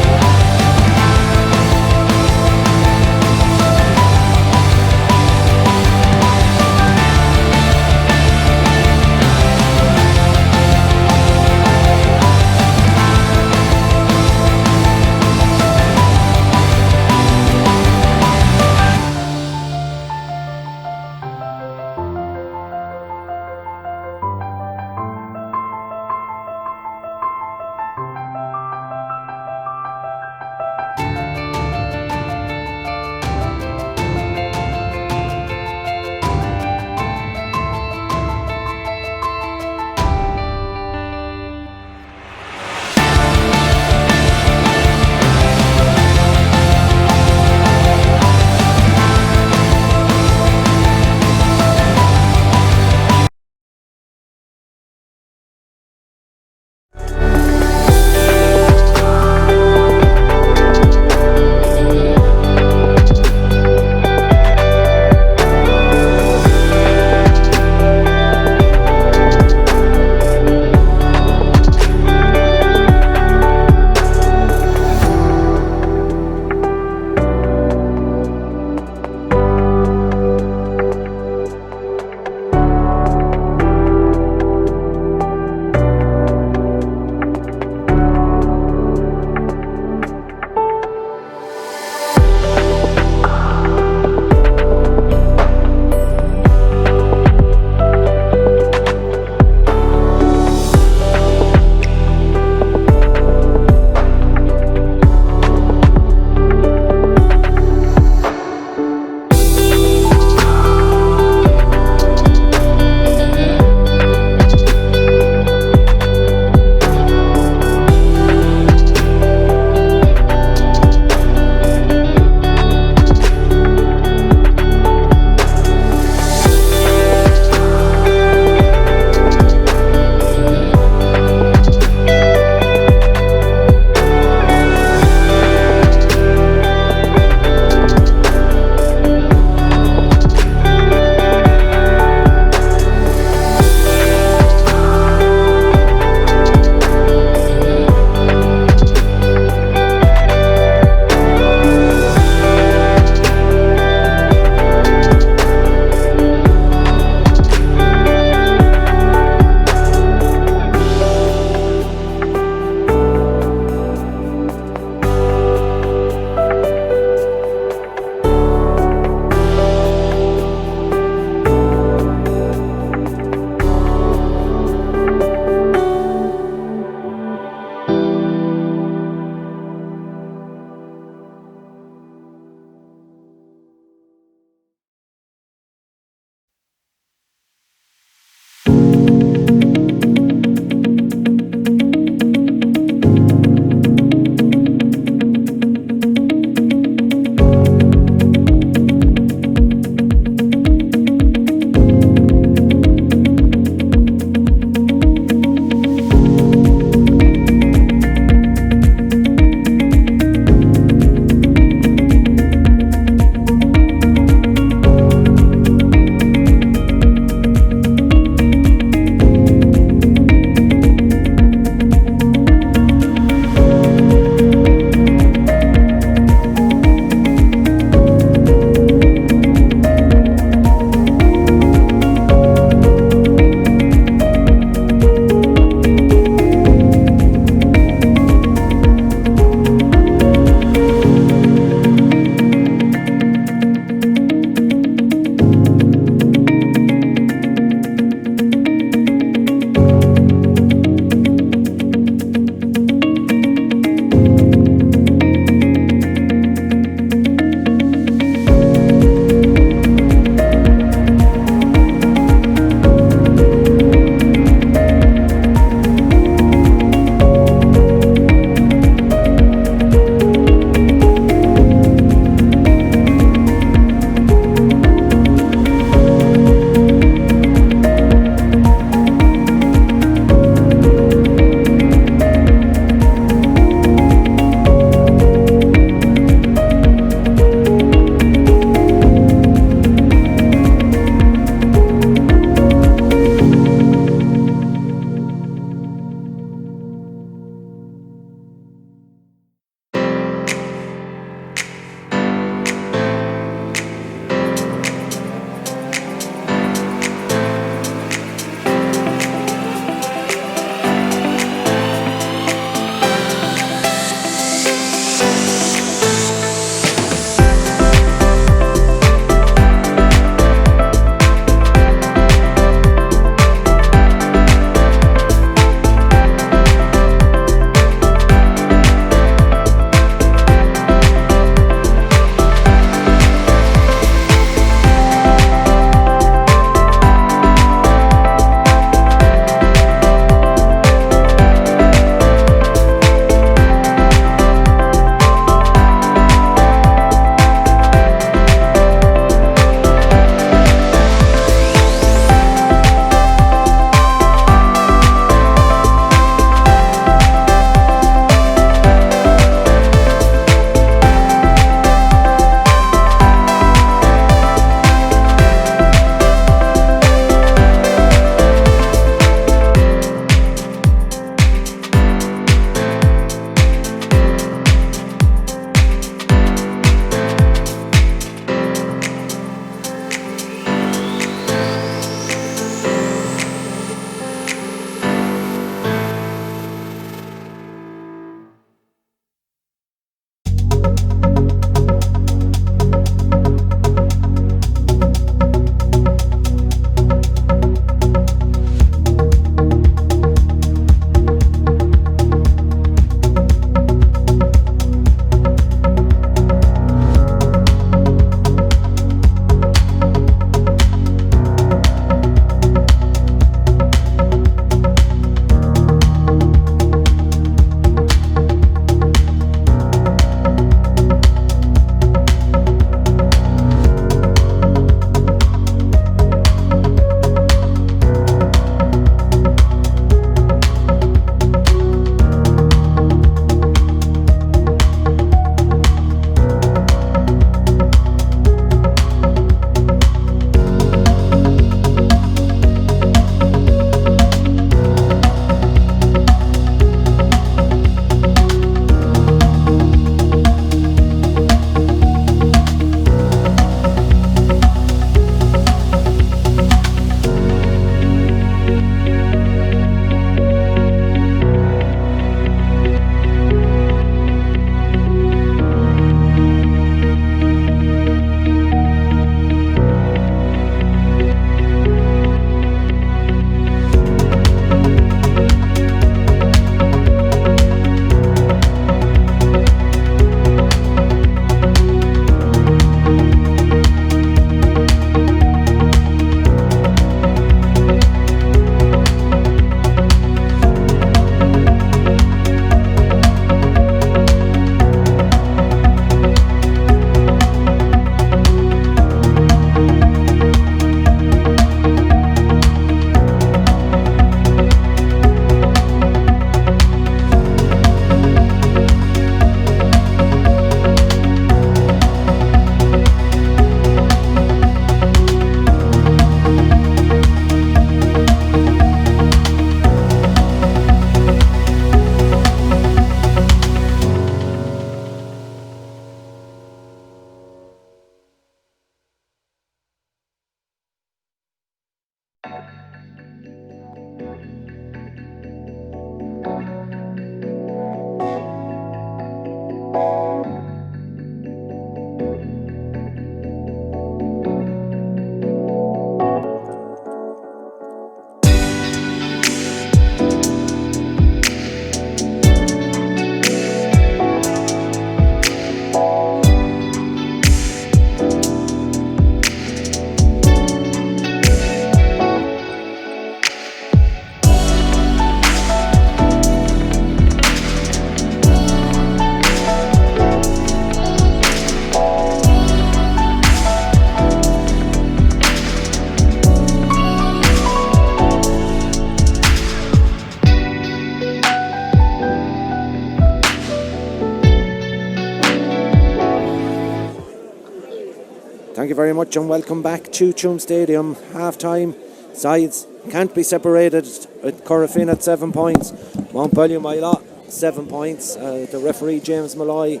Thank you very much and welcome back to Tuam Stadium. Half-time, sides can't be separated with Corofin at 7 points. Mountbellew, Moylough, 7 points. The referee James Malloy,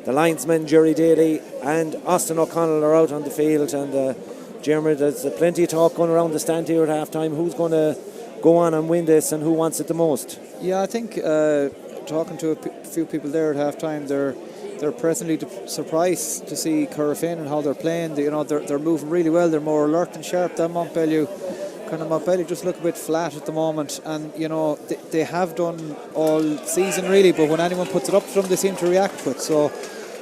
the linesman Jerry Daly and Austin O'Connell are out on the field. And Jeremy, there's plenty of talk going around the stand here at half-time. Who's going to go on and win this and who wants it the most? Yeah, I think talking to a few people there at half-time, they're presently surprised to see Corofin and how they're playing. They're moving really well. They're more alert and sharp than Mountbellew. Mountbellew just look a bit flat at the moment, and they have done all season really, but when anyone puts it up to them they seem to react to it. So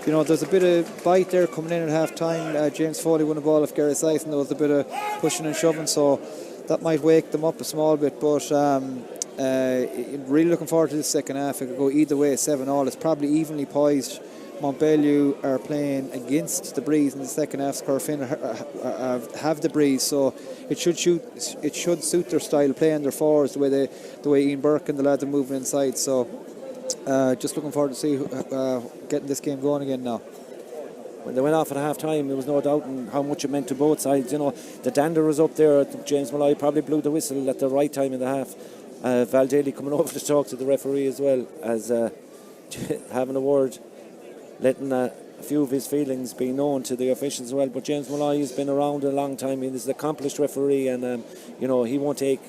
there's a bit of bite there coming in at half time. James Foley won a ball off Gareth Sice and there was a bit of pushing and shoving, so that might wake them up a small bit, but really looking forward to this second half. It could go either way, 7-7. It's probably evenly poised. Mountbellew are playing against the breeze in the second half. Corofin have the breeze, so it should suit their style of play and their forwards, the way Ian Burke and the lads are moving inside. So just looking forward to see getting this game going again now. When they went off at half time, there was no doubt in how much it meant to both sides. The dander was up there. James Malloy probably blew the whistle at the right time in the half. Val Daly coming over to talk to the referee as well as having a word, letting a few of his feelings be known to the officials as well. But James Malloy has been around a long time. He's an accomplished referee, and he won't take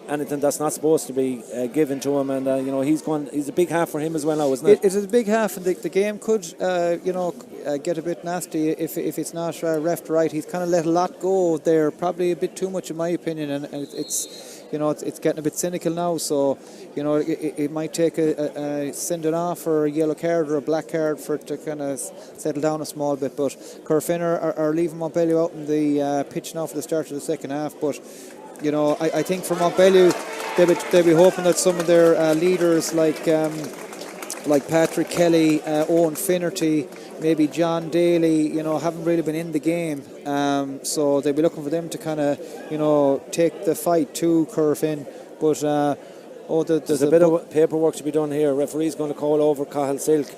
anything that's not supposed to be given to him. And he's a big half for him as well now, isn't it? It is a big half, and the game could get a bit nasty if it's not ref right. He's kind of let a lot go there, probably a bit too much in my opinion, and it's getting a bit cynical now. So it might take a send it off or a yellow card or a black card for it to kind of settle down a small bit. But Corofin are leaving Mountbellew out in the pitch now for the start of the second half. But I think for Mountbellew they'll be hoping that some of their leaders like Patrick Kelly, Owen Finnerty, maybe John Daly, haven't really been in the game. So they'll be looking for them to kind of, take the fight to Corofin. But there's a bit of paperwork to be done here. Referee's going to call over Cathal Silk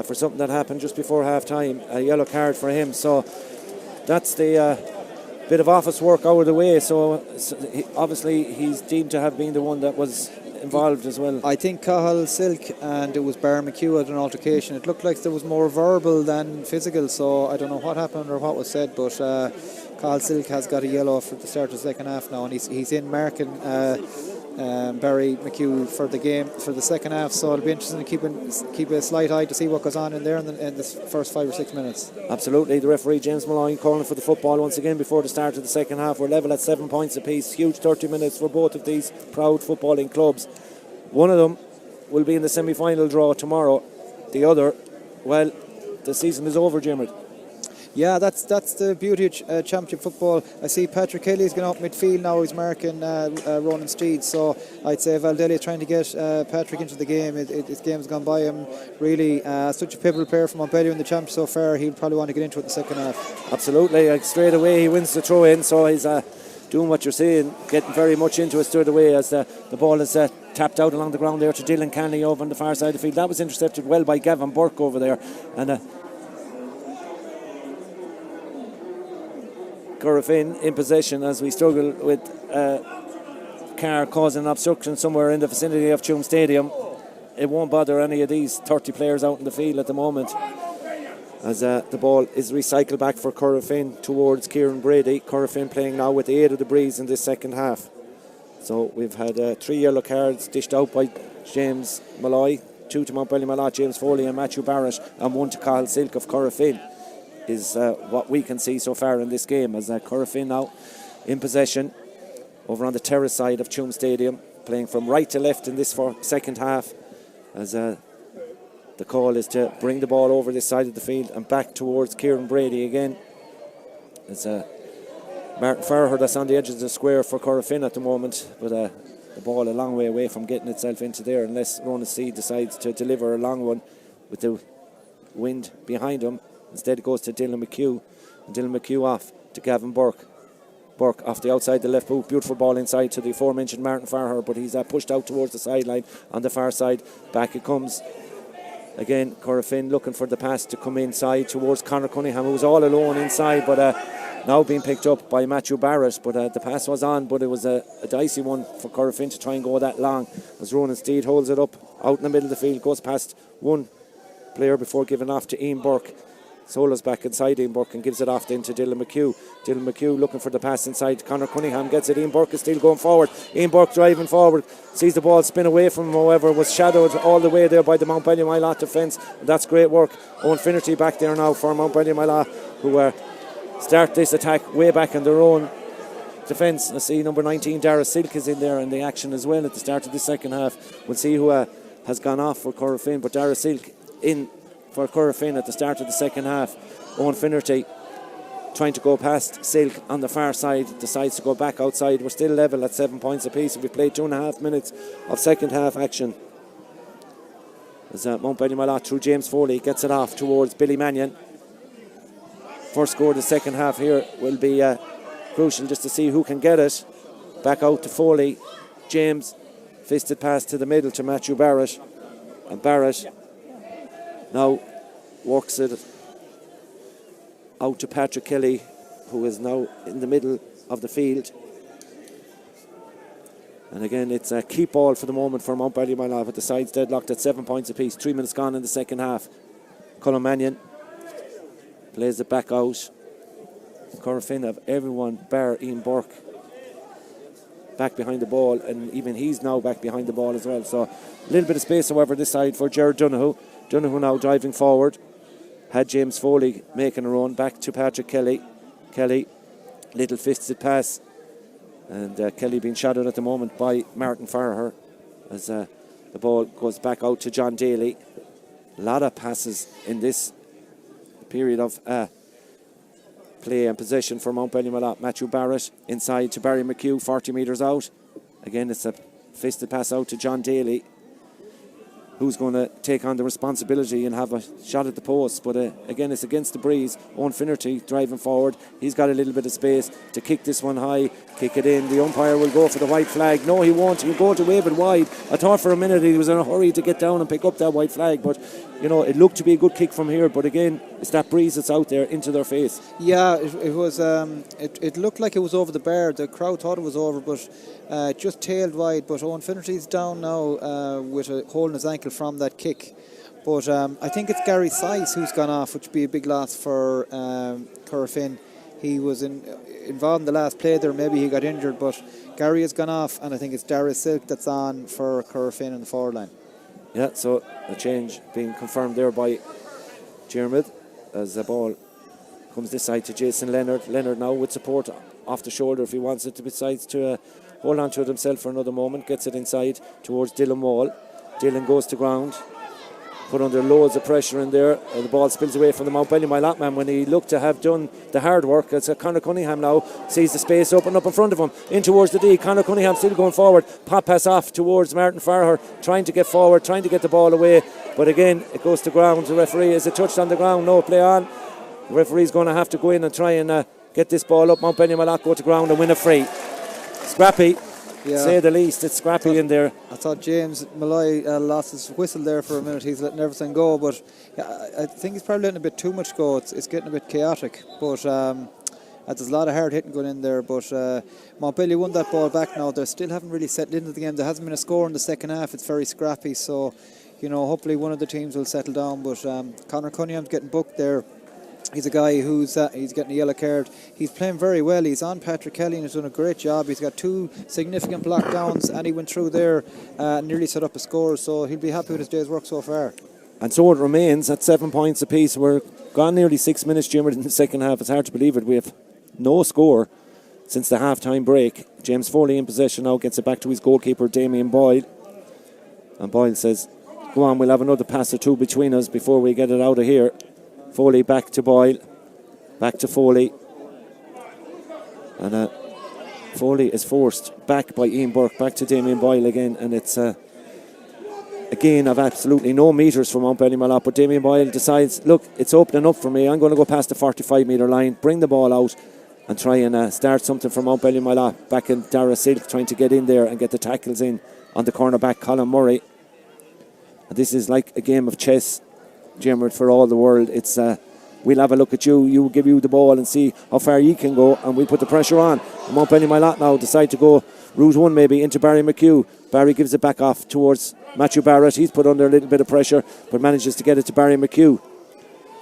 for something that happened just before half time. A yellow card for him. So that's the bit of office work out of the way. So obviously he's deemed to have been the one that was involved as well. I think Cathal Silk and it was Bar McHugh had an altercation. It looked like there was more verbal than physical, so I don't know what happened or what was said, but Cathal Silk has got a yellow for the start of the second half now, and he's in marking Barry McHugh for the game for the second half, so it'll be interesting to keep a slight eye to see what goes on in there in the first 5 or 6 minutes. Absolutely. The referee James Malloy calling for the football once again before the start of the second half. We're level at 7 points apiece. Huge 30 minutes for both of these proud footballing clubs. One of them will be in the semi-final draw tomorrow. The other, well, the season is over, Jimmy. Yeah, that's the beauty of championship football. I see Patrick Kelly's going up midfield now. He's marking Ronan Steed. So I'd say Valdelia trying to get Patrick into the game. His game's gone by him. Really, such a pivotal player from Mountbellew in the championship so far. He'll probably want to get into it in the second half. Absolutely. Straight away he wins the throw-in. So he's doing what you're saying, getting very much into it straight away as the ball is tapped out along the ground there to Dylan Canley over on the far side of the field. That was intercepted well by Gavin Burke over there. And Corofin in possession as we struggle with car causing an obstruction somewhere in the vicinity of Tuam Stadium. It won't bother any of these 30 players out in the field at the moment as the ball is recycled back for Corofin towards Kieran Brady. Corofin playing now with the aid of the breeze in this second half. So we've had 3 yellow cards dished out by James Malloy, 2 to Mountbellew Malott, James Foley and Matthew Barrett, and 1 to Cathal Silk of Corofin. Is what we can see so far in this game as Corofin now in possession over on the terrace side of Tuam Stadium, playing from right to left in this second half as the call is to bring the ball over this side of the field and back towards Kieran Brady again. It's Martin Farher that's on the edge of the square for Corofin at the moment, but the ball a long way away from getting itself into there unless Ronan Steed decides to deliver a long one with the wind behind him. Instead it goes to Dylan McHugh, and Dylan McHugh off to Gavin Burke. Burke off the outside the left boot, beautiful ball inside to the aforementioned Martin Farher, but he's pushed out towards the sideline on the far side. Back it comes Again, Corofin looking for the pass to come inside towards Conor Cunningham, who was all alone inside, but now being picked up by Matthew Barrett. But the pass was on, but it was a dicey one for Corofin to try and go that long, as Ronan Steed holds it up out in the middle of the field, goes past one player before giving off to Ian Burke. Solo's back inside Ian Burke and gives it off then to Dylan McHugh. Dylan McHugh looking for the pass inside. Conor Cunningham gets it. Ian Burke is still going forward. Ian Burke driving forward. Sees the ball spin away from him, however, was shadowed all the way there by the Mountbellew Moylough defence. And that's great work. Owen Finnerty back there now for Mountbellew Moylough, who start this attack way back in their own defence. I see number 19, Dara Silk, is in there in the action as well at the start of the second half. We'll see who has gone off for Corofin, but Dara Silk in for Corofin at the start of the second half. Owen Finnerty trying to go past Silk on the far side, decides to go back outside. We're still level at 7 points apiece. We played 2.5 minutes of second half action. As Mountbellew Moylough through James Foley gets it off towards Billy Mannion. First score of the second half here will be crucial just to see who can get it. Back out to Foley. James, fisted pass to the middle to Matthew Barrett. And Barrett now works it out to Patrick Kelly, who is now in the middle of the field. And again, it's a keep ball for the moment for Mountbellew Moylough, with the sides deadlocked at 7 points apiece. 3 minutes gone in the second half. Colin Mannion plays it back out. Corofin have everyone bar Ian Burke back behind the ball, and even he's now back behind the ball as well. So a little bit of space, however, this side for Gerard Donoghue. Donoghue now driving forward. Had James Foley making a run back to Patrick Kelly. Kelly, little fisted pass, and Kelly being shadowed at the moment by Martin Farrer as the ball goes back out to John Daly. A lot of passes in this period of play and possession for Mountbellew Moylough. Matthew Barrett inside to Barry McHugh, 40 metres out. Again, it's a fisted pass out to John Daly, who's going to take on the responsibility and have a shot at the post. But again, it's against the breeze. Owen Finnerty driving forward. He's got a little bit of space to kick this one high, kick it in. The umpire will go for the white flag. No, he won't. He'll go to wave it wide. I thought for a minute he was in a hurry to get down and pick up that white flag, but you know, it looked to be a good kick from here. But again, it's that breeze that's out there into their face. Yeah, it was. It looked like it was over the bar. The crowd thought it was over, but just tailed wide. But Owen Finnerty's down now with a hole in his ankle from that kick. But I think it's Gary Sice who's gone off, which would be a big loss for Corofin. He was involved in the last play there. Maybe he got injured, but Gary has gone off, and I think it's Darius Silk that's on for Corofin in the forward line. Yeah, so a change being confirmed there by Jermid as the ball comes this side to Jason Leonard. Leonard now with support off the shoulder if he wants it, decides to hold on to it himself for another moment. Gets it inside towards Dylan Wall. Dylan goes to ground, put under loads of pressure in there. The ball spills away from the Mountbellew Moylough man when he looked to have done the hard work. It's Conor Cunningham now sees the space open up in front of him in towards the D. Conor Cunningham still going forward. Pop pass off towards Martin Farrer, trying to get forward, trying to get the ball away, but again it goes to ground. The referee, is it touched on the ground? No, play on. The referee's going to have to go in and try and get this ball up. Mountbellew Moylough go to ground and win a free. Scrappy, say the least. It's scrappy in there. I thought James Malloy lost his whistle there for a minute. He's letting everything go, but I think he's probably letting a bit too much go. It's getting a bit chaotic, but there's a lot of hard hitting going in there. But Mountbellew won that ball back now. They still haven't really settled into the game. There hasn't been a score in the second half. It's very scrappy, so you know, hopefully one of the teams will settle down. But Conor Cunningham's getting booked there. He's a guy who's he's getting a yellow card. He's playing very well. He's on Patrick Kelly and he's done a great job. He's got 2 significant block downs and he went through there and nearly set up a score. So he'll be happy with his day's work so far. And so it remains at 7 points apiece. We're gone nearly 6 minutes, Jim, in the second half. It's hard to believe it. We have no score since the half-time break. James Foley in possession now, gets it back to his goalkeeper, Damien Boyle. And Boyle says, go on, we'll have another pass or two between us before we get it out of here. Foley back to Boyle, back to Foley, and Foley is forced back by Ian Burke, back to Damien Boyle again, and it's a gain of absolutely no metres from Mountbellew Moylough, but Damien Boyle decides, look, it's opening up for me, I'm going to go past the 45 metre line, bring the ball out and try and start something from Mountbellew Moylough. Back in Dara Silk trying to get in there and get the tackles in on the cornerback Colin Murray. This is like a game of chess, Jimmer, for all the world. It's we'll have a look at you. We'll give you the ball and see how far you can go, and we'll put the pressure on. Mountbellew Moylough now decide to go route one maybe into Barry McHugh. Barry gives it back off towards Matthew Barrett. He's put under a little bit of pressure, but manages to get it to Barry McHugh,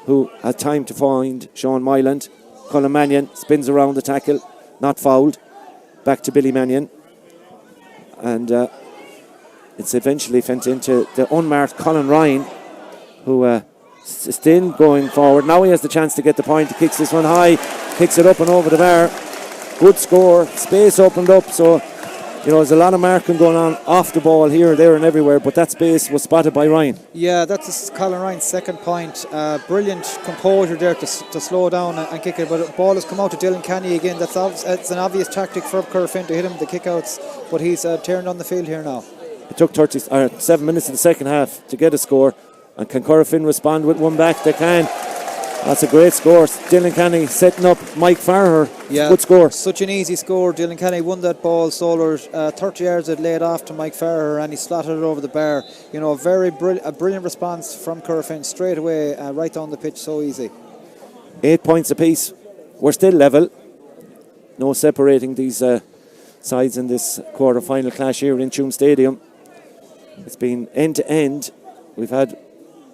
who had time to find Sean Moyland. Colin Mannion spins around the tackle, not fouled. Back to Billy Mannion. And it's eventually fent into the unmarked Colin Ryan, who still going forward. Now he has the chance to get the point. He kicks this one high, kicks it up and over the bar. Good score. Space opened up, so there's a lot of marking going on off the ball here, there and everywhere, but that space was spotted by Ryan. Yeah, that's Colin Ryan's second point. Brilliant composure there to slow down and kick it, but the ball has come out to Dylan Kenny again. It's an obvious tactic for Corofin to hit him with the kickouts, but he's turned on the field here now. It took 7 minutes in the second half to get a score, and can Corofin respond with one back? They can. That's a great score. Dylan Kenny setting up Mike Farrer. Yeah, good score. Such an easy score. Dylan Kenny won that ball. Solars 30 yards it laid off to Mike Farrer, and he slotted it over the bar. A brilliant response from Corofin straight away, right down the pitch, so easy. 8 points apiece. We're still level. No separating these sides in this quarter-final clash here in Tuam Stadium. It's been end to end. We've had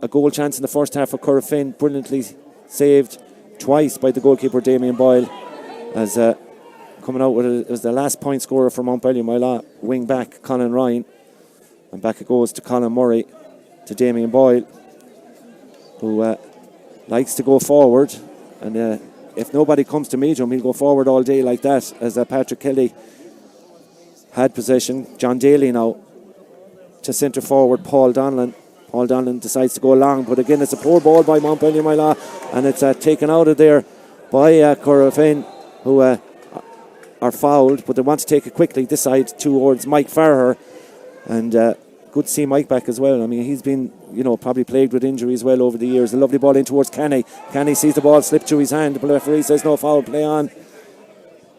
a goal chance in the first half for Corofin, brilliantly saved twice by the goalkeeper Damien Boyle, as coming out with it was the last point scorer for Mountbellew Moylough, wing back Colin Ryan, and back it goes to Colin Murray, to Damien Boyle, who likes to go forward, and if nobody comes to meet him, he'll go forward all day like that, as Patrick Kelly had possession. John Daly now to centre forward Paul Donlan. Paul Donlan decides to go long, but again it's a poor ball by Mountbellew Moylough, and it's taken out of there by Corofin, who are fouled, but they want to take it quickly this side towards Mike Farrer, and good to see Mike back as well. I mean, he's been probably plagued with injury as well over the years. A lovely ball in towards Kenny. Kenny sees the ball slip through his hand. The referee says no foul, play on,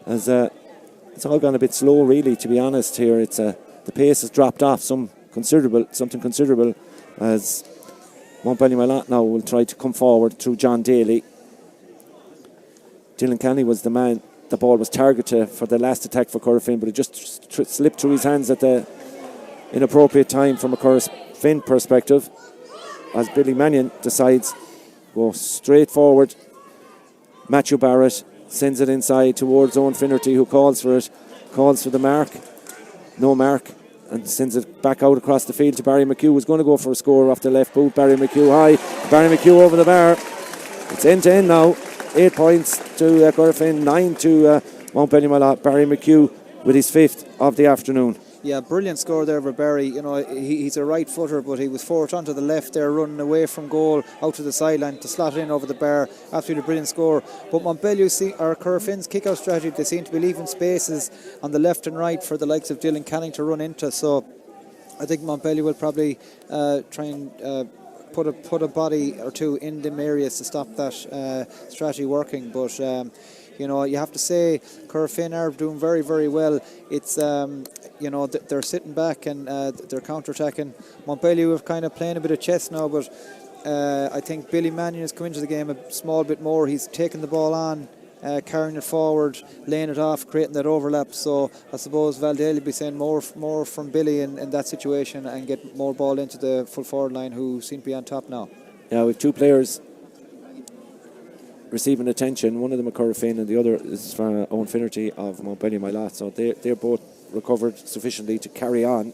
as it's all gone a bit slow really, to be honest here. It's the pace has dropped off something considerable, as Mountbellew Moylough now will try to come forward through John Daly. Dylan Kenny was the man the ball was targeted for the last attack for Corofin, but it just slipped through his hands at the inappropriate time from a Corofin perspective, as Billy Mannion decides to go straight forward. Matthew Barrett sends it inside towards Owen Finnerty, who calls for the mark, no mark, and sends it back out across the field to Barry McHugh, who's going to go for a score off the left boot. Barry McHugh high, Barry McHugh over the bar. It's end to end now. 8 points to Corofin, 9 to Mountbellew Moylough. Barry McHugh with his 5th of the afternoon. Yeah, brilliant score there for Barry. He's a right footer, but he was forward onto the left there, running away from goal out to the sideline to slot it in over the bar. Absolutely brilliant score. But Corofin's kick-out strategy, they seem to be leaving spaces on the left and right for the likes of Dylan Canning to run into. So I think Mountbellew will probably try and put a body or two in them areas to stop that strategy working. But you have to say Corofin are doing very, very well. It's they're sitting back and they're counter-attacking. Mountbellew have kind of playing a bit of chess now, but I think Billy Mannion has come into the game a small bit more. He's taken the ball on, carrying it forward, laying it off, creating that overlap. So I suppose Valdale will be saying more from Billy in that situation and get more ball into the full forward line, who seem to be on top now. Yeah, we have two players receiving attention. One of them a Corofin and the other is from Owen Finnerty of Mountbellew Moylough. So they're both recovered sufficiently to carry on.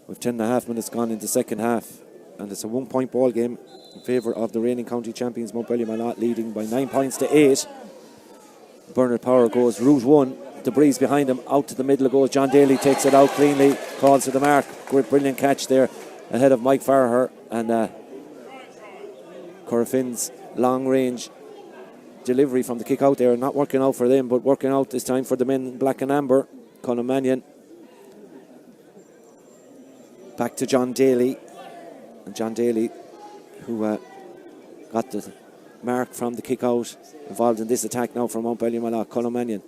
With 10.5 minutes gone in the second half, and it's a 1 point ball game in favour of the reigning county champions Mountbellew Moylough, leading by 9 points to 8. Bernard Power goes route one, the breeze behind him, out to the middle it goes. John Daly takes it out cleanly, calls to the mark. Great, brilliant catch there ahead of Mike Farrer, and Corofin's long range delivery from the kick out there, not working out for them, but working out this time for the men in black and amber. Colin Mannion back to John Daly, and John Daly, who got the mark from the kick out, involved in this attack now from Mountbellew Moylough. Colin Mannion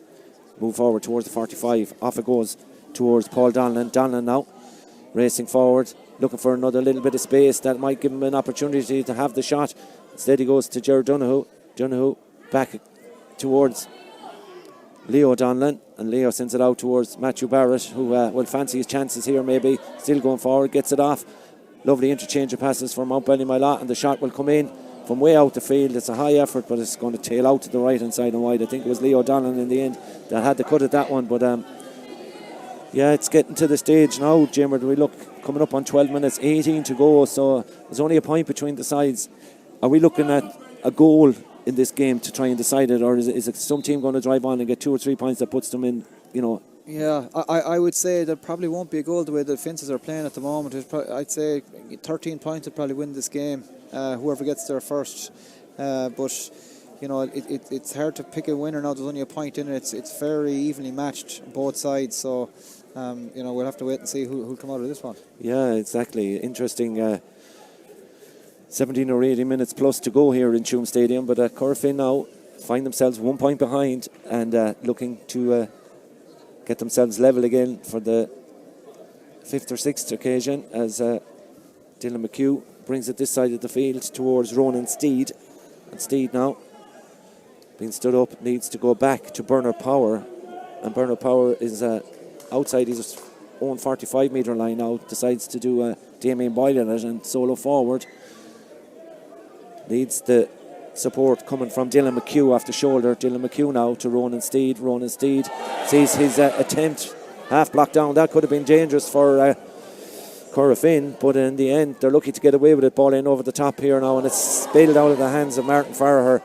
move forward towards the 45, off it goes towards Paul Donlan. Donlan now racing forward, looking for another little bit of space that might give him an opportunity to have the shot. Instead he goes to Ger Donoghue. Donoghue back towards Leo Donlan, and Leo sends it out towards Matthew Barrett, who will fancy his chances here maybe. Still going forward, gets it off. Lovely interchange of passes for Mountbellew Moylough, and the shot will come in from way out the field. It's a high effort, but it's going to tail out to the right hand side and wide. I think it was Leo Donlan in the end that had to cut at that one, but yeah, it's getting to the stage now, Jimmer. We look coming up on 12 minutes, 18 to go, so there's only a point between the sides. Are we looking at a goal in this game to try and decide it, or is it some team going to drive on and get 2 or 3 points that puts them in, Yeah, I would say there probably won't be a goal the way the Finces are playing at the moment. I'd say 13 points would probably win this game, whoever gets there first. But it's hard to pick a winner now. There's only a point in it. It's very evenly matched on both sides. So we'll have to wait and see who'll come out of this one. Yeah, exactly. Interesting. 17 or 18 minutes plus to go here in Tuam Stadium, but Corofin now find themselves 1 point behind and looking to get themselves level again for the 5th or 6th occasion as Dylan McHugh brings it this side of the field towards Ronan Steed. And Steed now, being stood up, needs to go back to Bernard Power, and Bernard Power is outside his own 45 metre line now, decides to do Damien Boyle in it and solo forward. Needs the support coming from Dylan McHugh off the shoulder. Dylan McHugh now to Ronan Steed. Ronan Steed sees his attempt half blocked down. That could have been dangerous for Corofin, but in the end they're lucky to get away with it. Ball in over the top here now, and it's spilled out of the hands of Martin Farraher.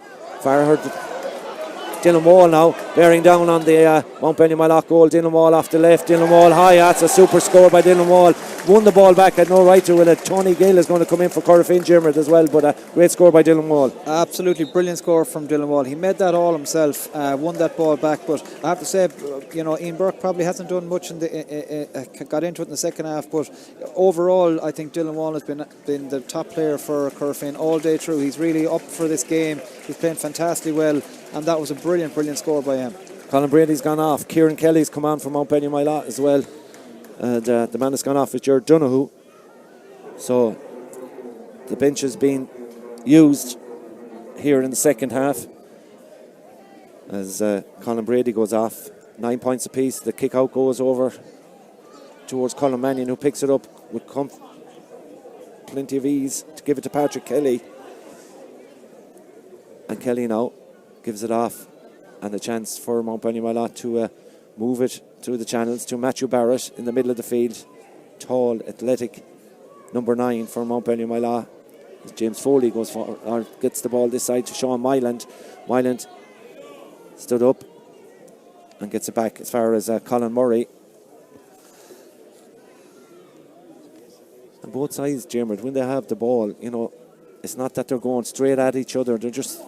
Dylan Wall now bearing down on the Mountbellew Moylough goal. Dylan Wall off the left, Dylan Wall high. That's a super score by Dylan Wall. Won the ball back, had no right to it. Tony Gale is going to come in for Corofin Jimmer as well, but a great score by Dylan Wall. Absolutely brilliant score from Dylan Wall. He made that all himself, won that ball back, but I have to say, Ian Burke probably hasn't done much got into it in the second half, but overall I think Dylan Wall has been the top player for Corofin all day through. He's really up for this game. He's playing fantastically well, and that was a brilliant score by him. Colin Brady's gone off. Kieran Kelly's come on from Mountbellew Moylough as well. And the man that's gone off is Ger Donoghue. So the bench has been used here in the second half as Colin Brady goes off. 9 points apiece. The kick out goes over towards Colin Mannion, who picks it up with plenty of ease to give it to Patrick Kelly. And Kelly now gives it off, and a chance for Mountbellew Moylough to move it through the channels to Matthew Barrett in the middle of the field. Tall, athletic number 9 for Mountbellew Moylough. James Foley goes for, or gets the ball this side to Sean Myland. Myland stood up and gets it back as far as Colin Murray. And both sides, Jimmer, when they have the ball, it's not that they're going straight at each other. They're just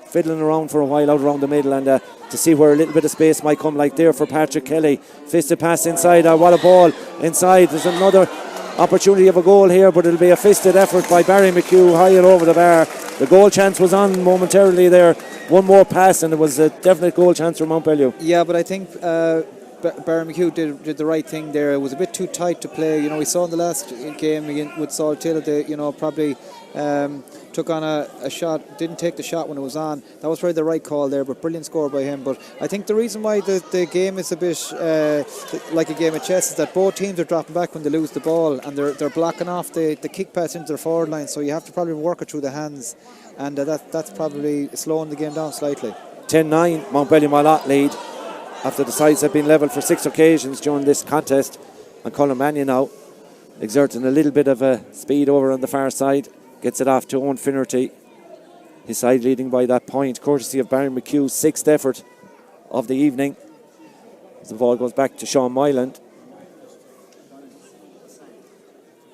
fiddling around for a while out around the middle, and to see where a little bit of space might come, like there for Patrick Kelly. Fisted pass inside. What a ball inside. There's another opportunity of a goal here, but it'll be a fisted effort by Barry McHugh high and over the bar. The goal chance was on momentarily there. One more pass and it was a definite goal chance for Mountbellew. Yeah, but I think Barry McHugh did the right thing there. It was a bit too tight to play. We saw in the last game with Salthill, they probably took on a shot, didn't take the shot when it was on. That was probably the right call there, but brilliant score by him. But I think the reason why the game is a bit like a game of chess is that both teams are dropping back when they lose the ball, and they're blocking off the kick pass into their forward line, so you have to probably work it through the hands, and that's probably slowing the game down slightly. 10-9 Mountbellew Moylough lead after the sides have been level for 6 occasions during this contest, and Colin Mannion now exerting a little bit of speed over on the far side. Gets it off to Owen Finnerty. His side leading by that point, courtesy of Barry McHugh's 6th effort of the evening. As the ball goes back to Sean Myland.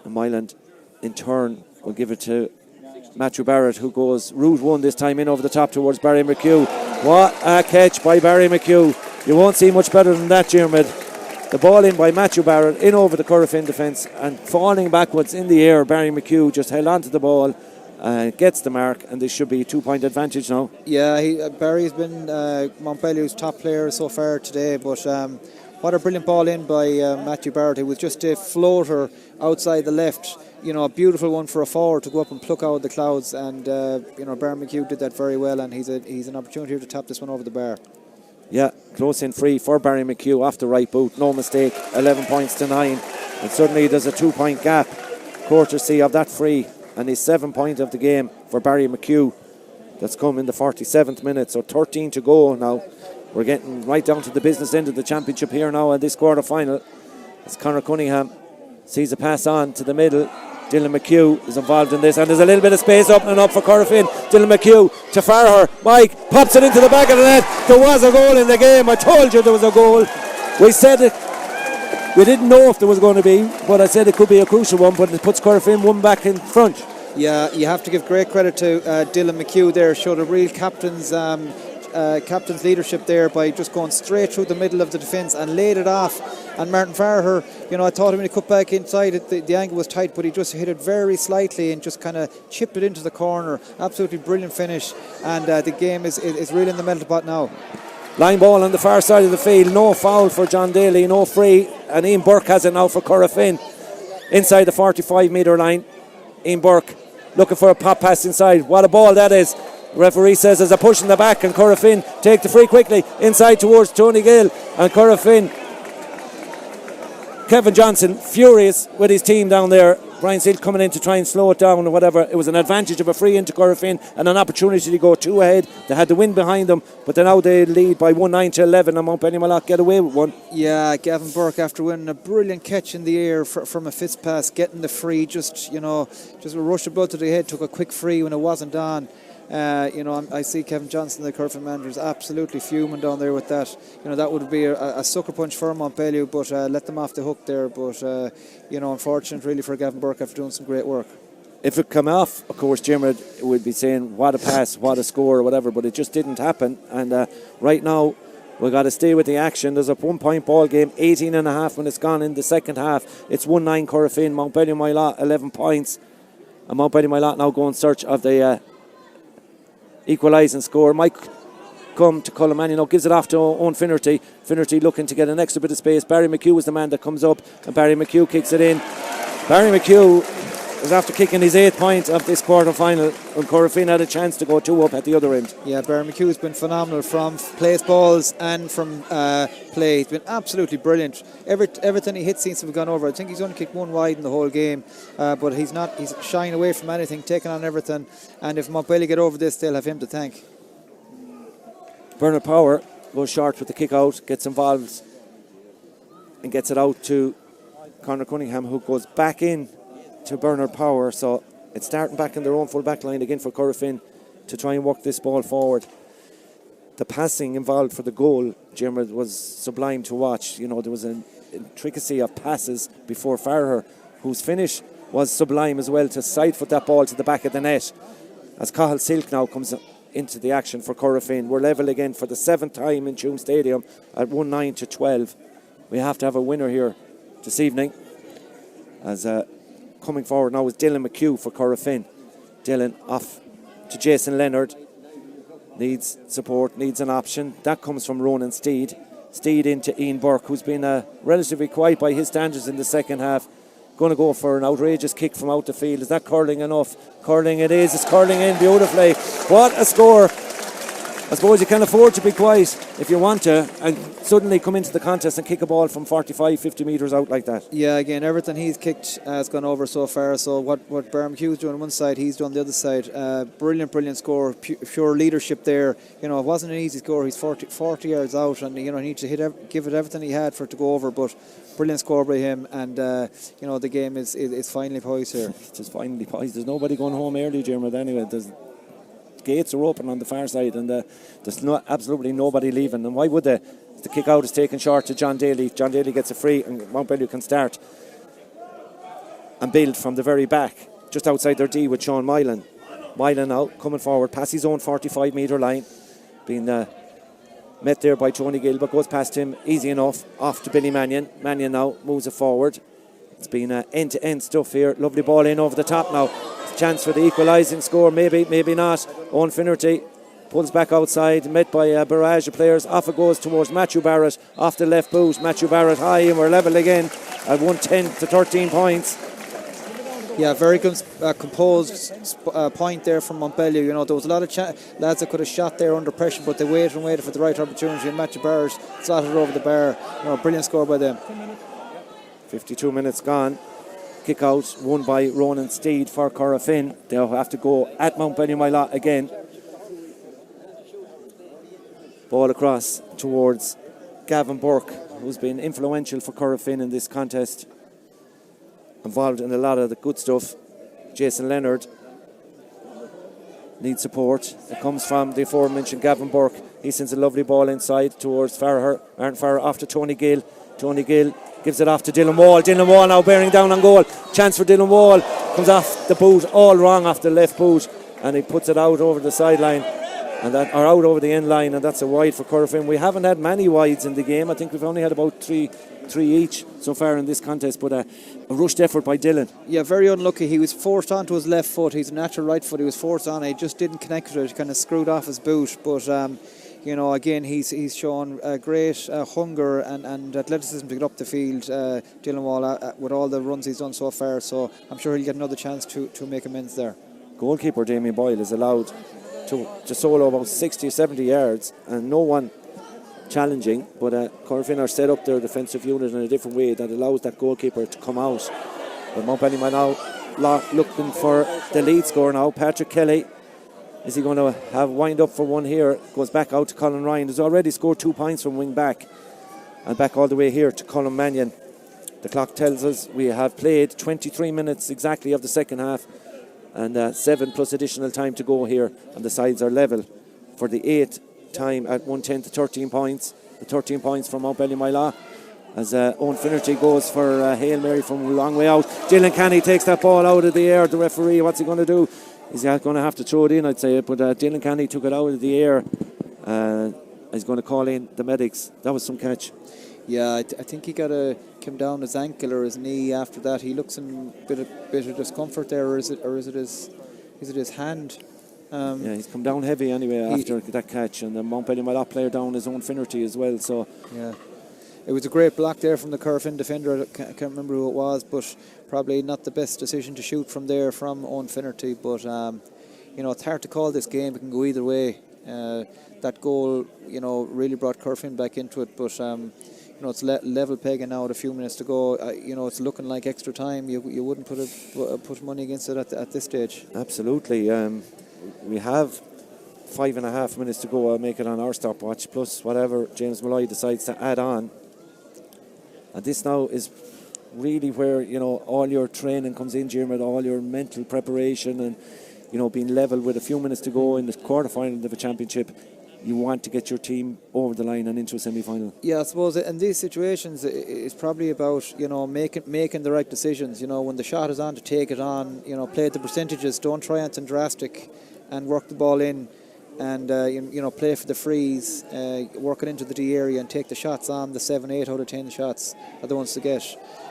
And Myland, in turn, will give it to Matthew Barrett, who goes route 1 this time in over the top towards Barry McHugh. What a catch by Barry McHugh. You won't see much better than that, Jermid. The ball in by Matthew Barrett, in over the Corofin defence, and falling backwards in the air. Barry McHugh just held on to the ball, gets the mark, and this should be a 2-point advantage now. Yeah, Barry's been Mountbellew's top player so far today, but what a brilliant ball in by Matthew Barrett. It was just a floater outside the left. A beautiful one for a forward to go up and pluck out of the clouds. And Barry McHugh did that very well, and he's an opportunity here to tap this one over the bar. Yeah, close in free for Barry McHugh off the right boot. No mistake. 11 points to 9. And suddenly there's a 2-point gap, courtesy of that free. And his 7th point of the game for Barry McHugh. That's come in the 47th minute. So 13 to go now. We're getting right down to the business end of the championship here now in this quarter-final. As Conor Cunningham sees a pass on to the middle. Dylan McHugh is involved in this, and there's a little bit of space opening up for Corofin. Dylan McHugh to Farher. Mike pops it into the back of the net. There was a goal in the game. I told you there was a goal. We said it. We didn't know if there was going to be, but I said it could be a crucial one, but it puts Corofin one back in front. Yeah, you have to give great credit to Dylan McHugh there. Showed a real captain's leadership there by just going straight through the middle of the defence and laid it off. And Martin Farher, I thought when he cut back inside, the angle was tight, but he just hit it very slightly and just kind of chipped it into the corner. Absolutely brilliant finish, and the game is really in the melting pot now. Line ball on the far side of the field, no foul for John Daly, no free, and Ian Burke has it now for Corofin. Inside the 45-metre line, Ian Burke looking for a pop pass inside. What a ball that is. The referee says there's a push in the back, and Corofin take the free quickly inside towards Tony Gill, and Corofin. Kevin Johnson furious with his team down there. Brian Seale coming in to try and slow it down or whatever. It was an advantage of a free into Corofin and an opportunity to go 2 ahead. They had the wind behind them, but now they lead by 1-9 to 11, and Moylough get away with one. Yeah, Gavin Burke, after winning a brilliant catch in the air from a fist pass, getting the free, just a rush of blood to the head, took a quick free when it wasn't on. I see Kevin Johnson, the Corofin manager, is absolutely fuming down there with that. That would be a sucker punch for Mountbellew, but let them off the hook there. But unfortunate really for Gavin Burke after doing some great work. If it come off, of course, Jim would be saying what a pass, what a score, or whatever. But it just didn't happen. And right now we've got to stay with the action. There's a 1-point ball game, 18 and a half when it's gone in the second half. It's 1-9 Corofin, Moylough 11 points, and Moylough now go in search of the equalising score. Mike come to Cullen now, gives it off to Owen Finnerty. Finnerty looking to get an extra bit of space. Barry McHugh is the man that comes up, and Barry McHugh kicks it in. Barry McHugh was after kicking his 8th point of this quarter final, and Corofin had a chance to go 2 up at the other end. Yeah, Barry McHugh has been phenomenal from place balls and from play. He's been absolutely brilliant. Everything he hits seems to have gone over. I think he's only kicked 1 wide in the whole game, but he's shying away from anything, taking on everything, and if Mountbellew get over this, they'll have him to thank. Bernard Power goes short with the kick out, gets involved and gets it out to Conor Cunningham, who goes back in to Bernard Power. So it's starting back in their own full back line again for Corofin to try and work this ball forward. The passing involved for the goal, Jim, was sublime to watch. There was an intricacy of passes before Farher, whose finish was sublime as well, to side foot that ball to the back of the net. As Cathal Silk now comes into the action for Corofin. We're level again for the 7th time in Tuam Stadium at 1-9 to 12. We have to have a winner here this evening. As coming forward now is Dylan McHugh for Corofin. Dylan off to Jason Leonard. Needs support, needs an option. That comes from Ronan Steed. Steed into Ian Burke, who's been relatively quiet by his standards in the second half. Going to go for an outrageous kick from out the field. Is that curling enough? Curling it is. It's curling in beautifully. What a score. I suppose you can afford to be quiet if you want to and suddenly come into the contest and kick a ball from 45, 50 metres out like that. Yeah, again, everything he's kicked has gone over so far. So what Barry McHugh's doing on one side, he's doing the other side. Brilliant score. Pure leadership there. It wasn't an easy score. He's 40 yards out, and he needs to give it everything he had for it to go over. But brilliant score by him, and the game is finally poised here. It's just finally poised. There's nobody going home early, Dermot. Anyway, gates are open on the far side, and there's absolutely nobody leaving. And why would they? The kick out is taken short to John Daly. John Daly gets a free, and Mountbellew can start and build from the very back, just outside their D with Sean Moylough. Moylough now coming forward past his own 45 metre line, being met there by Tony Gill, but goes past him easy enough, off to Billy Mannion. Mannion now moves it forward. It's been end-to-end stuff here. Lovely ball in over the top now. Chance for the equalising score, maybe not. Owen Finnerty pulls back outside, met by a barrage of players. Off it goes towards Matthew Barrett, off the left boot. Matthew Barrett high, and we're level again at 110 to 13 points. Yeah, very good composed point there from Mountbellew. You know, there was a lot of lads that could have shot there under pressure, but they waited and waited for the right opportunity, and Matthew Barrett slotted it over the bar. You know, brilliant score by them. 52 minutes gone. Kick out won by Ronan Steed for Corofin. They'll have to go at Mountbellew Moylough again. Ball across towards Gavin Burke, who's been influential for Corofin in this contest. Involved in a lot of the good stuff. Jason Leonard needs support. It comes from the aforementioned Gavin Burke. He sends a lovely ball inside towards Farrer. Aaron Farrer off to Tony Gill. Tony Gill gives it off to Dylan Wall. Dylan Wall now bearing down on goal. Chance for Dylan Wall. Comes off the boot, all wrong off the left boot, and he puts it out over the sideline. And that are out over the end line, and that's a wide for Corofin. We haven't had many wides in the game. I think we've only had about three each so far in this contest, but a rushed effort by Dylan. Yeah, very unlucky. He was forced onto his left foot. He's a natural right foot. He was forced on. He just didn't connect with it. He kind of screwed off his boot. But you know, again, he's shown great hunger and athleticism to get up the field. Dylan Wall with all the runs he's done so far. So I'm sure he'll get another chance to make amends there. Goalkeeper Damien Boyle is allowed to solo about 60 or 70 yards, and no one challenging, but Corofin are set up their defensive unit in a different way that allows that goalkeeper to come out. But Mountbellew might now looking for the lead scorer now. Patrick Kelly, is he going to have wind up for one here? Goes back out to Colin Ryan, who's already scored 2 points from wing back, and back all the way here to Colin Mannion. The clock tells us we have played 23 minutes exactly of the second half, and 7 plus additional time to go here, and the sides are level for the 8th time at 110 to 13 points. The 13 points from Mountbellew Moylough as Owen Finnerty goes for Hail Mary from a long way out. Dylan Canny takes that ball out of the air. The referee, what's he going to do? He's going to have to throw it in, I'd say, but Dylan Canny took it out of the air. He's going to call in the medics. That was some catch. Yeah, I think he came down his ankle or his knee. After that, he looks in a bit of discomfort there, or is it his hand? Yeah, he's come down heavy anyway after that catch, and the Mountbellew Moylough player down his own Finnerty as well. So yeah, it was a great block there from the Corofin defender. I can't remember who it was, but probably not the best decision to shoot from there from Owen Finnerty. But you know, it's hard to call this game. It can go either way. That goal, you know, really brought Corofin back into it, but. You know, it's level pegging now with a few minutes to go. You know, it's looking like extra time. You wouldn't put money against it at this stage. Absolutely. We have 5.5 minutes to go. I'll make it on our stopwatch, plus whatever James Malloy decides to add on. And this now is really where, you know, all your training comes in, Jim, all your mental preparation, and, you know, being level with a few minutes to go in the quarterfinal of a championship. You want to get your team over the line and into a semi-final. Yeah, I suppose in these situations it's probably about, you know, making the right decisions. You know, when the shot is on, to take it on. You know, play at the percentages. Don't try anything drastic, and work the ball in, and you know, play for the frees, work it into the D area, and take the shots on. The 7-8 out of 10 shots are the ones to get.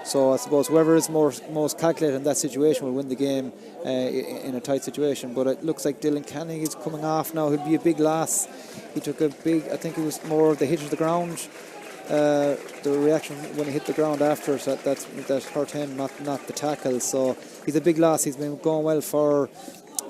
So I suppose whoever is most calculated in that situation will win the game in a tight situation. But it looks like Dylan Canning is coming off now. He'll be a big loss. He took a big, I think it was more of the hit of the ground, the reaction when he hit the ground after, so that hurt him, not the tackle. So he's a big loss. He's been going well for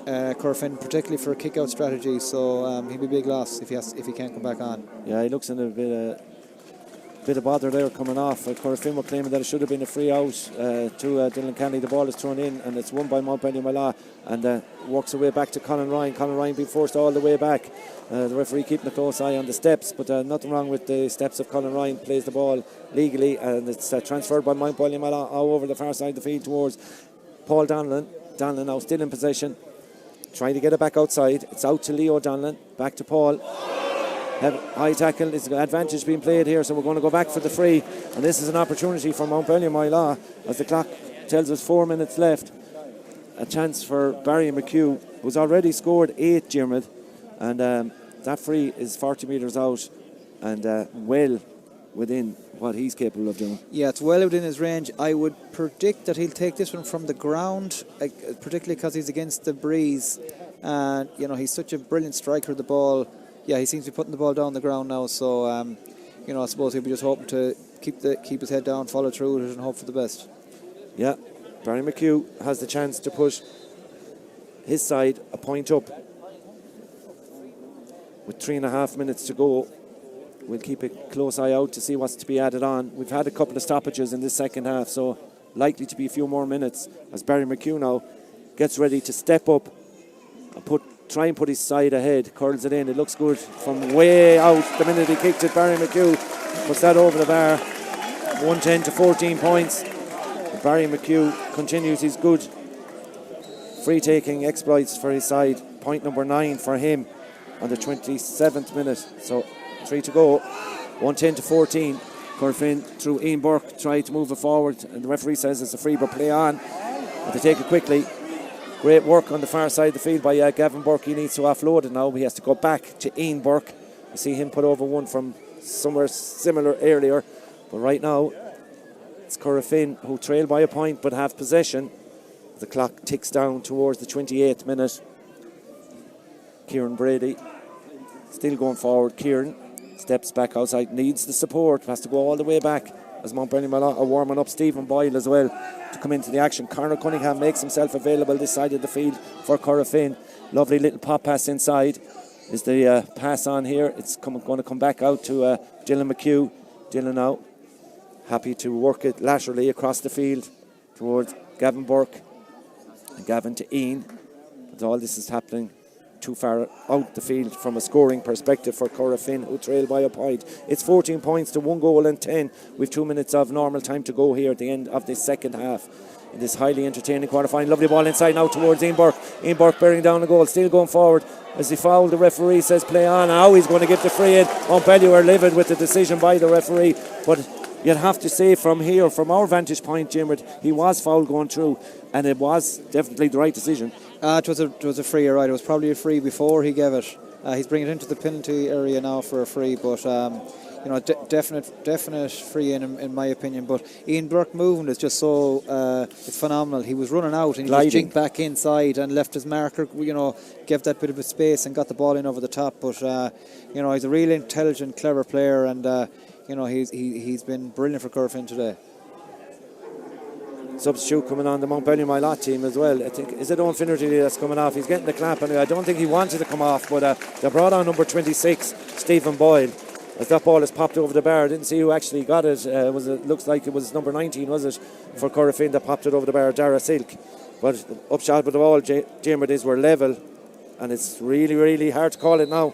Corofin, particularly for a kick-out strategy. So he'll be a big loss if he can't come back on. Yeah, he looks in a bit of bother there coming off. Corofin were claiming that it should have been a free out to Dylan Canny. The ball is thrown in, and it's won by Mountbellew Moylough, and works away back to Colin Ryan. Colin Ryan being forced all the way back. The referee keeping a close eye on the steps, but nothing wrong with the steps of Colin Ryan. Plays the ball legally, and it's transferred by Mountbellew Moylough over the far side of the field towards Paul Donlan. Donlan now still in possession, trying to get it back outside. It's out to Leo Donlan, back to Paul. High tackle is advantage being played here, so we're going to go back for the free, and this is an opportunity for Mountbellew Moylough as the clock tells us 4 minutes left. A chance for Barry McHugh, who's already scored 8, Diarmid, and that free is 40 metres out and well within what he's capable of doing. Yeah, it's well within his range. I would predict that he'll take this one from the ground, particularly because he's against the breeze. And, he's such a brilliant striker of the ball. Yeah, he seems to be putting the ball down the ground now. So, I suppose he'll be just hoping to keep his head down, follow through with it and hope for the best. Yeah, Barry McHugh has the chance to push his side a point up. With 3.5 minutes to go, we'll keep a close eye out to see what's to be added on. We've had a couple of stoppages in this second half, so likely to be a few more minutes as Barry McHugh now gets ready to step up and try and put his side ahead. Curls it in. It looks good from way out. The minute he kicked it, Barry McHugh puts that over the bar. 110 to 14 points. Barry McHugh continues his good free-taking exploits for his side. Point number 9 for him on the 27th minute. So 3 to go. 110 to 14. Corofin through Ian Burke tried to move it forward, and the referee says it's a free, but play on. But they take it quickly. Great work on the far side of the field by Gavin Burke. He needs to offload it now. He has to go back to Ian Burke. You see him put over one from somewhere similar earlier. But right now, it's Corofin who trail by a point but have possession. The clock ticks down towards the 28th minute. Kieran Brady still going forward. Kieran steps back outside, needs the support, has to go all the way back as Mountbellew are warming up. Stephen Boyle as well to come into the action. Conor Cunningham makes himself available this side of the field for Corofin. Lovely little pop pass inside is the pass on here. It's going to come back out to Dylan McHugh. Dylan now happy to work it laterally across the field towards Gavin Burke and Gavin to Ian. But all this is happening too far out the field from a scoring perspective for Corofin, who trail by a point. It's 14 points to 1 goal and 10. We've 2 minutes of normal time to go here at the end of this second half in this highly entertaining quarter-final. Lovely ball inside now towards Ian Burke. Ian Burke bearing down the goal, still going forward as he fouled. The referee says play on. Now he's going to give the free in. Mountbellew are livid with the decision by the referee, but you'd have to say from here, from our vantage point, Jim, he was fouled going through, and it was definitely the right decision. It was a free, right. It was probably a free before he gave it. He's bringing it into the penalty area now for a free, but definite free in my opinion. But Ian Burke moving is just so it's phenomenal. He was running out and he just jinked back inside and left his marker. Gave that bit of a space and got the ball in over the top. But he's a really intelligent, clever player, and he's been brilliant for Corofin today. Substitute coming on the Mountbellew Moylough team as well. I think, is it Owen Finnerty that's coming off? He's getting the clap anyway. I don't think he wanted to come off, but they brought on number 26, Stephen Boyle. As that ball has popped over the bar, I didn't see who actually got it. Looks like it was number 19, was it, for Corofin that popped it over the bar, Dara Silk. But upshot with the ball, Jim, it is we're level, and it's really, really hard to call it now.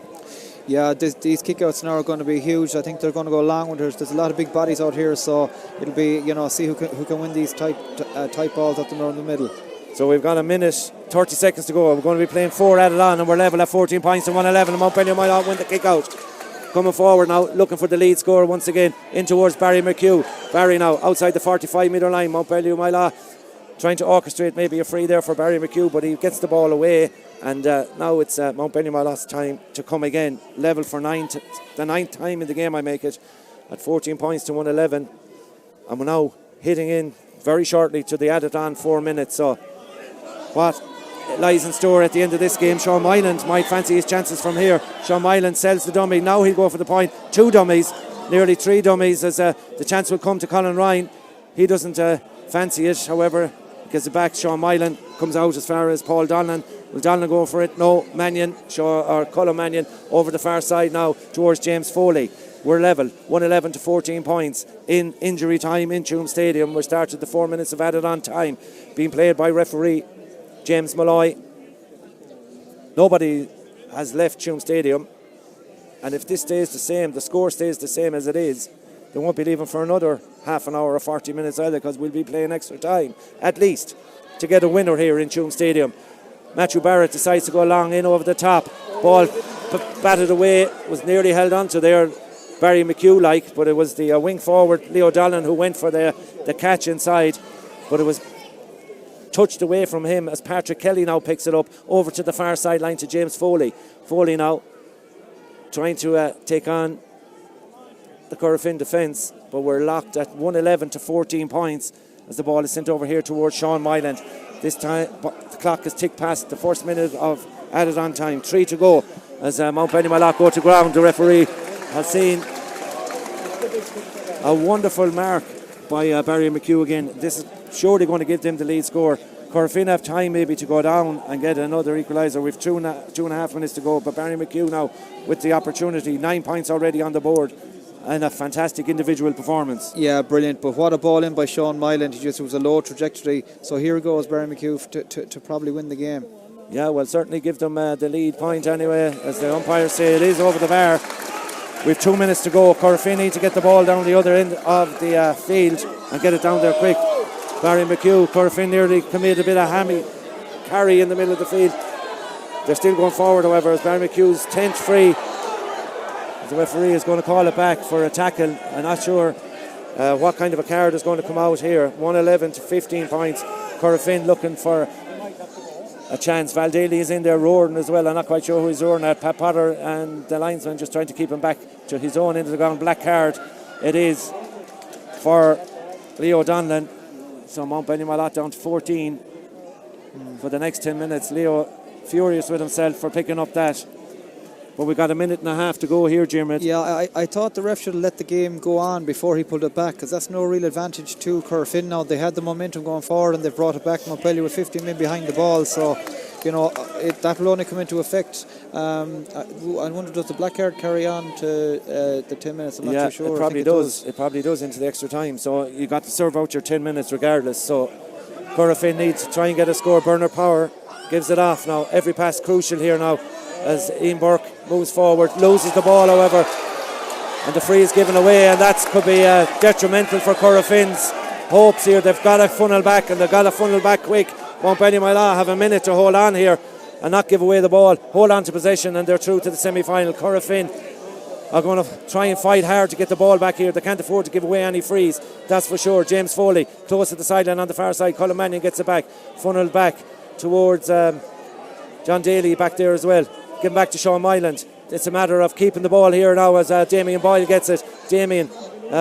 Yeah, these kickouts now are going to be huge. I think they're going to go long with it. There's a lot of big bodies out here, so it'll be, see who can win these tight balls up around the middle. So we've got a minute, 30 seconds to go. We're going to be playing 4 added on, and we're level at 14 points to 111. And Mountbellew might not win the kick out. Coming forward now, looking for the lead scorer once again, in towards Barry McHugh. Barry now outside the 45-metre line. Mountbellew Moylough trying to orchestrate maybe a free there for Barry McHugh, but he gets the ball away. And now it's Mountbellew Moylough's time to come again. Level for the 9th time in the game, I make it, at 14 points to 111. And we're now hitting in very shortly to the added on 4 minutes. So what lies in store at the end of this game? Sean Myland might fancy his chances from here. Sean Myland sells the dummy. Now he'll go for the point. 2 dummies, nearly 3 dummies, as the chance will come to Colin Ryan. He doesn't fancy it, however, gets it back. Sean Myland comes out as far as Paul Donlan. Will Donlan go for it? No. Mannion, Colin Mannion over the far side now towards James Foley. We're level, 111 to 14 points in injury time in Tuam Stadium. We're started the 4 minutes of added on time, being played by referee James Malloy. Nobody has left Tuam Stadium, and if this stays the same, the score stays the same as it is, they won't be leaving for another half an hour or 40 minutes either, because we'll be playing extra time at least to get a winner here in Tuam Stadium. Matthew Barrett decides to go long in over the top. Ball batted away, was nearly held onto there, Barry McHugh but it was the wing forward Leo Donlan who went for the catch inside, but it was touched away from him as Patrick Kelly now picks it up over to the far sideline to James Foley. Foley now trying to take on the Corofin defence, but we're locked at 111 to 14 points as the ball is sent over here towards Sean Myland. This time the clock has ticked past the first minute of added on time. 3 to go as Mountbellew Moylough go to ground. The referee has seen a wonderful mark by Barry McHugh again. This is surely going to give them the lead score. Corofin have time maybe to go down and get another equaliser. We've 2.5 minutes to go, but Barry McHugh now with the opportunity. 9 points already on the board and a fantastic individual performance. Yeah, brilliant. But what a ball in by Sean Moylough. It was a low trajectory. So here goes Barry McHugh to probably win the game. Yeah, well, certainly give them the lead point anyway. As the umpires say, it is over the bar. We've 2 minutes to go. Corofin need to get the ball down the other end of the field and get it down there quick. Barry McHugh, Corofin nearly committed a bit of hammy carry in the middle of the field. They're still going forward, however, as Barry McHugh's 10th free. The referee is going to call it back for a tackle. I'm not sure what kind of a card is going to come out here. 111 to 15 points. Corofin looking for a chance. Val Daly is in there roaring as well. I'm not quite sure who he's roaring at. Pat Potter and the linesman just trying to keep him back to his own end of the ground. Black card it is for Leo Donlan. So Mountbellew Moylough down to 14 for the next 10 minutes. Leo furious with himself for picking up that. But we've got a minute and a half to go here, Jim. Yeah, I thought the ref should have let the game go on before he pulled it back, because that's no real advantage to Corofin now. They had the momentum going forward and they've brought it back. Mountbellew with 15 men behind the ball, so that will only come into effect. I wonder, does the black card carry on to the 10 minutes? I'm not too sure. It probably does. It probably does into the extra time. So you got to serve out your 10 minutes regardless. So Corofin needs to try and get a score. Bernard Power gives it off now. Every pass crucial here now as Ian Burke moves forward, loses the ball however, and the free is given away, and that could be detrimental for Corofin's hopes here. They've got to funnel back, and they've got to funnel back quick. Mountbellew Moylough have a minute to hold on here and not give away the ball, hold on to possession, and they're through to the semi-final. Corofin are going to try and fight hard to get the ball back here. They can't afford to give away any frees, that's for sure. James Foley close to the sideline on the far side. Colin Mannion gets it back, funneled back towards John Daly back there as well. Give back to Sean Moylough. It's a matter of keeping the ball here now as Damien Boyle gets it. Damien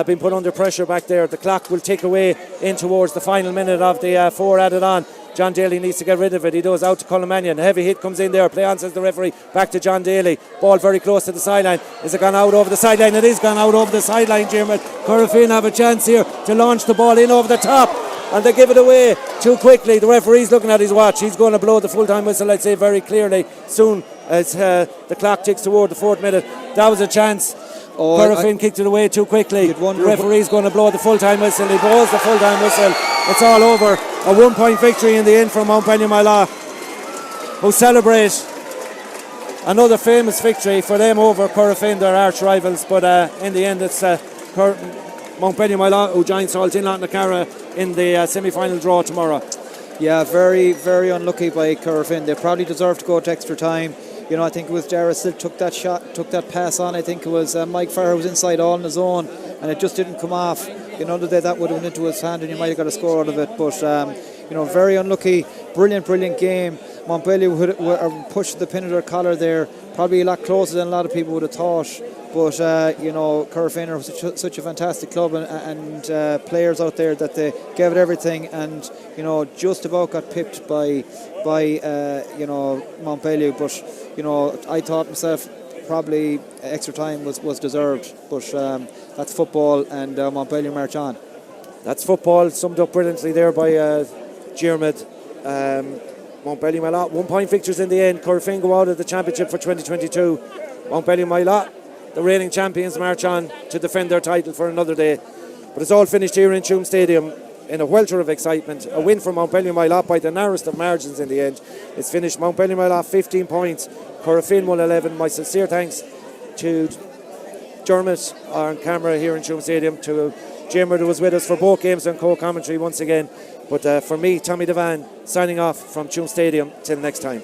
been put under pressure back there. The clock will tick away in towards the final minute of the 4 added on. John Daly needs to get rid of it. He does, out to Colin Mannion. A heavy hit comes in there. Play on, says the referee. Back to John Daly. Ball very close to the sideline. Is it gone out over the sideline? It is gone out over the sideline, Jim. Corofin have a chance here to launch the ball in over the top, and they give it away too quickly. The referee's looking at his watch. He's going to blow the full-time whistle, I'd say, very clearly soon as the clock ticks toward the 4th minute. That was a chance. Corofin kicked it away too quickly. The referee's going to blow the full-time whistle. He blows the full-time whistle. It's all over. A 1-point victory in the end for Mountbellew Moylough, who celebrate another famous victory for them over Corofin, their arch rivals. But in the end, it's Mountbellew Moylough who joins Saltine Loughnaccara in the semi-final draw tomorrow. Yeah, very, very unlucky by Corofin. They probably deserved to go to extra time. I think it was Dara Silk took that shot, took that pass on. I think it was Mike Farrer was inside all on his own, and it just didn't come off. That would have went into his hand and he might have got a score out of it. But very unlucky. Brilliant game. Mountbellew pushed the pin of their collar there, probably a lot closer than a lot of people would have thought. But Corofin are such a fantastic club and players out there that they gave it everything, and just about got pipped by Mountbellew. But I thought myself probably extra time was deserved. But that's football, and Mountbellew march on. That's football, summed up brilliantly there by Diarmid. Mountbellew Moylough 1-point victors in the end. Corofin go out of the championship for 2022. Mountbellew Moylough, the reigning champions, march on to defend their title for another day. But it's all finished here in Tuam Stadium in a welter of excitement. A win for Mountbellew Moylough by the narrowest of margins in the end. It's finished Mountbellew Moylough 15 points, Corofin 111. My sincere thanks to Dermot on camera here in Tuam Stadium, to Jimmer who was with us for both games and co-commentary once again. But for me, Tommy Devan, signing off from Tuam Stadium. Till next time.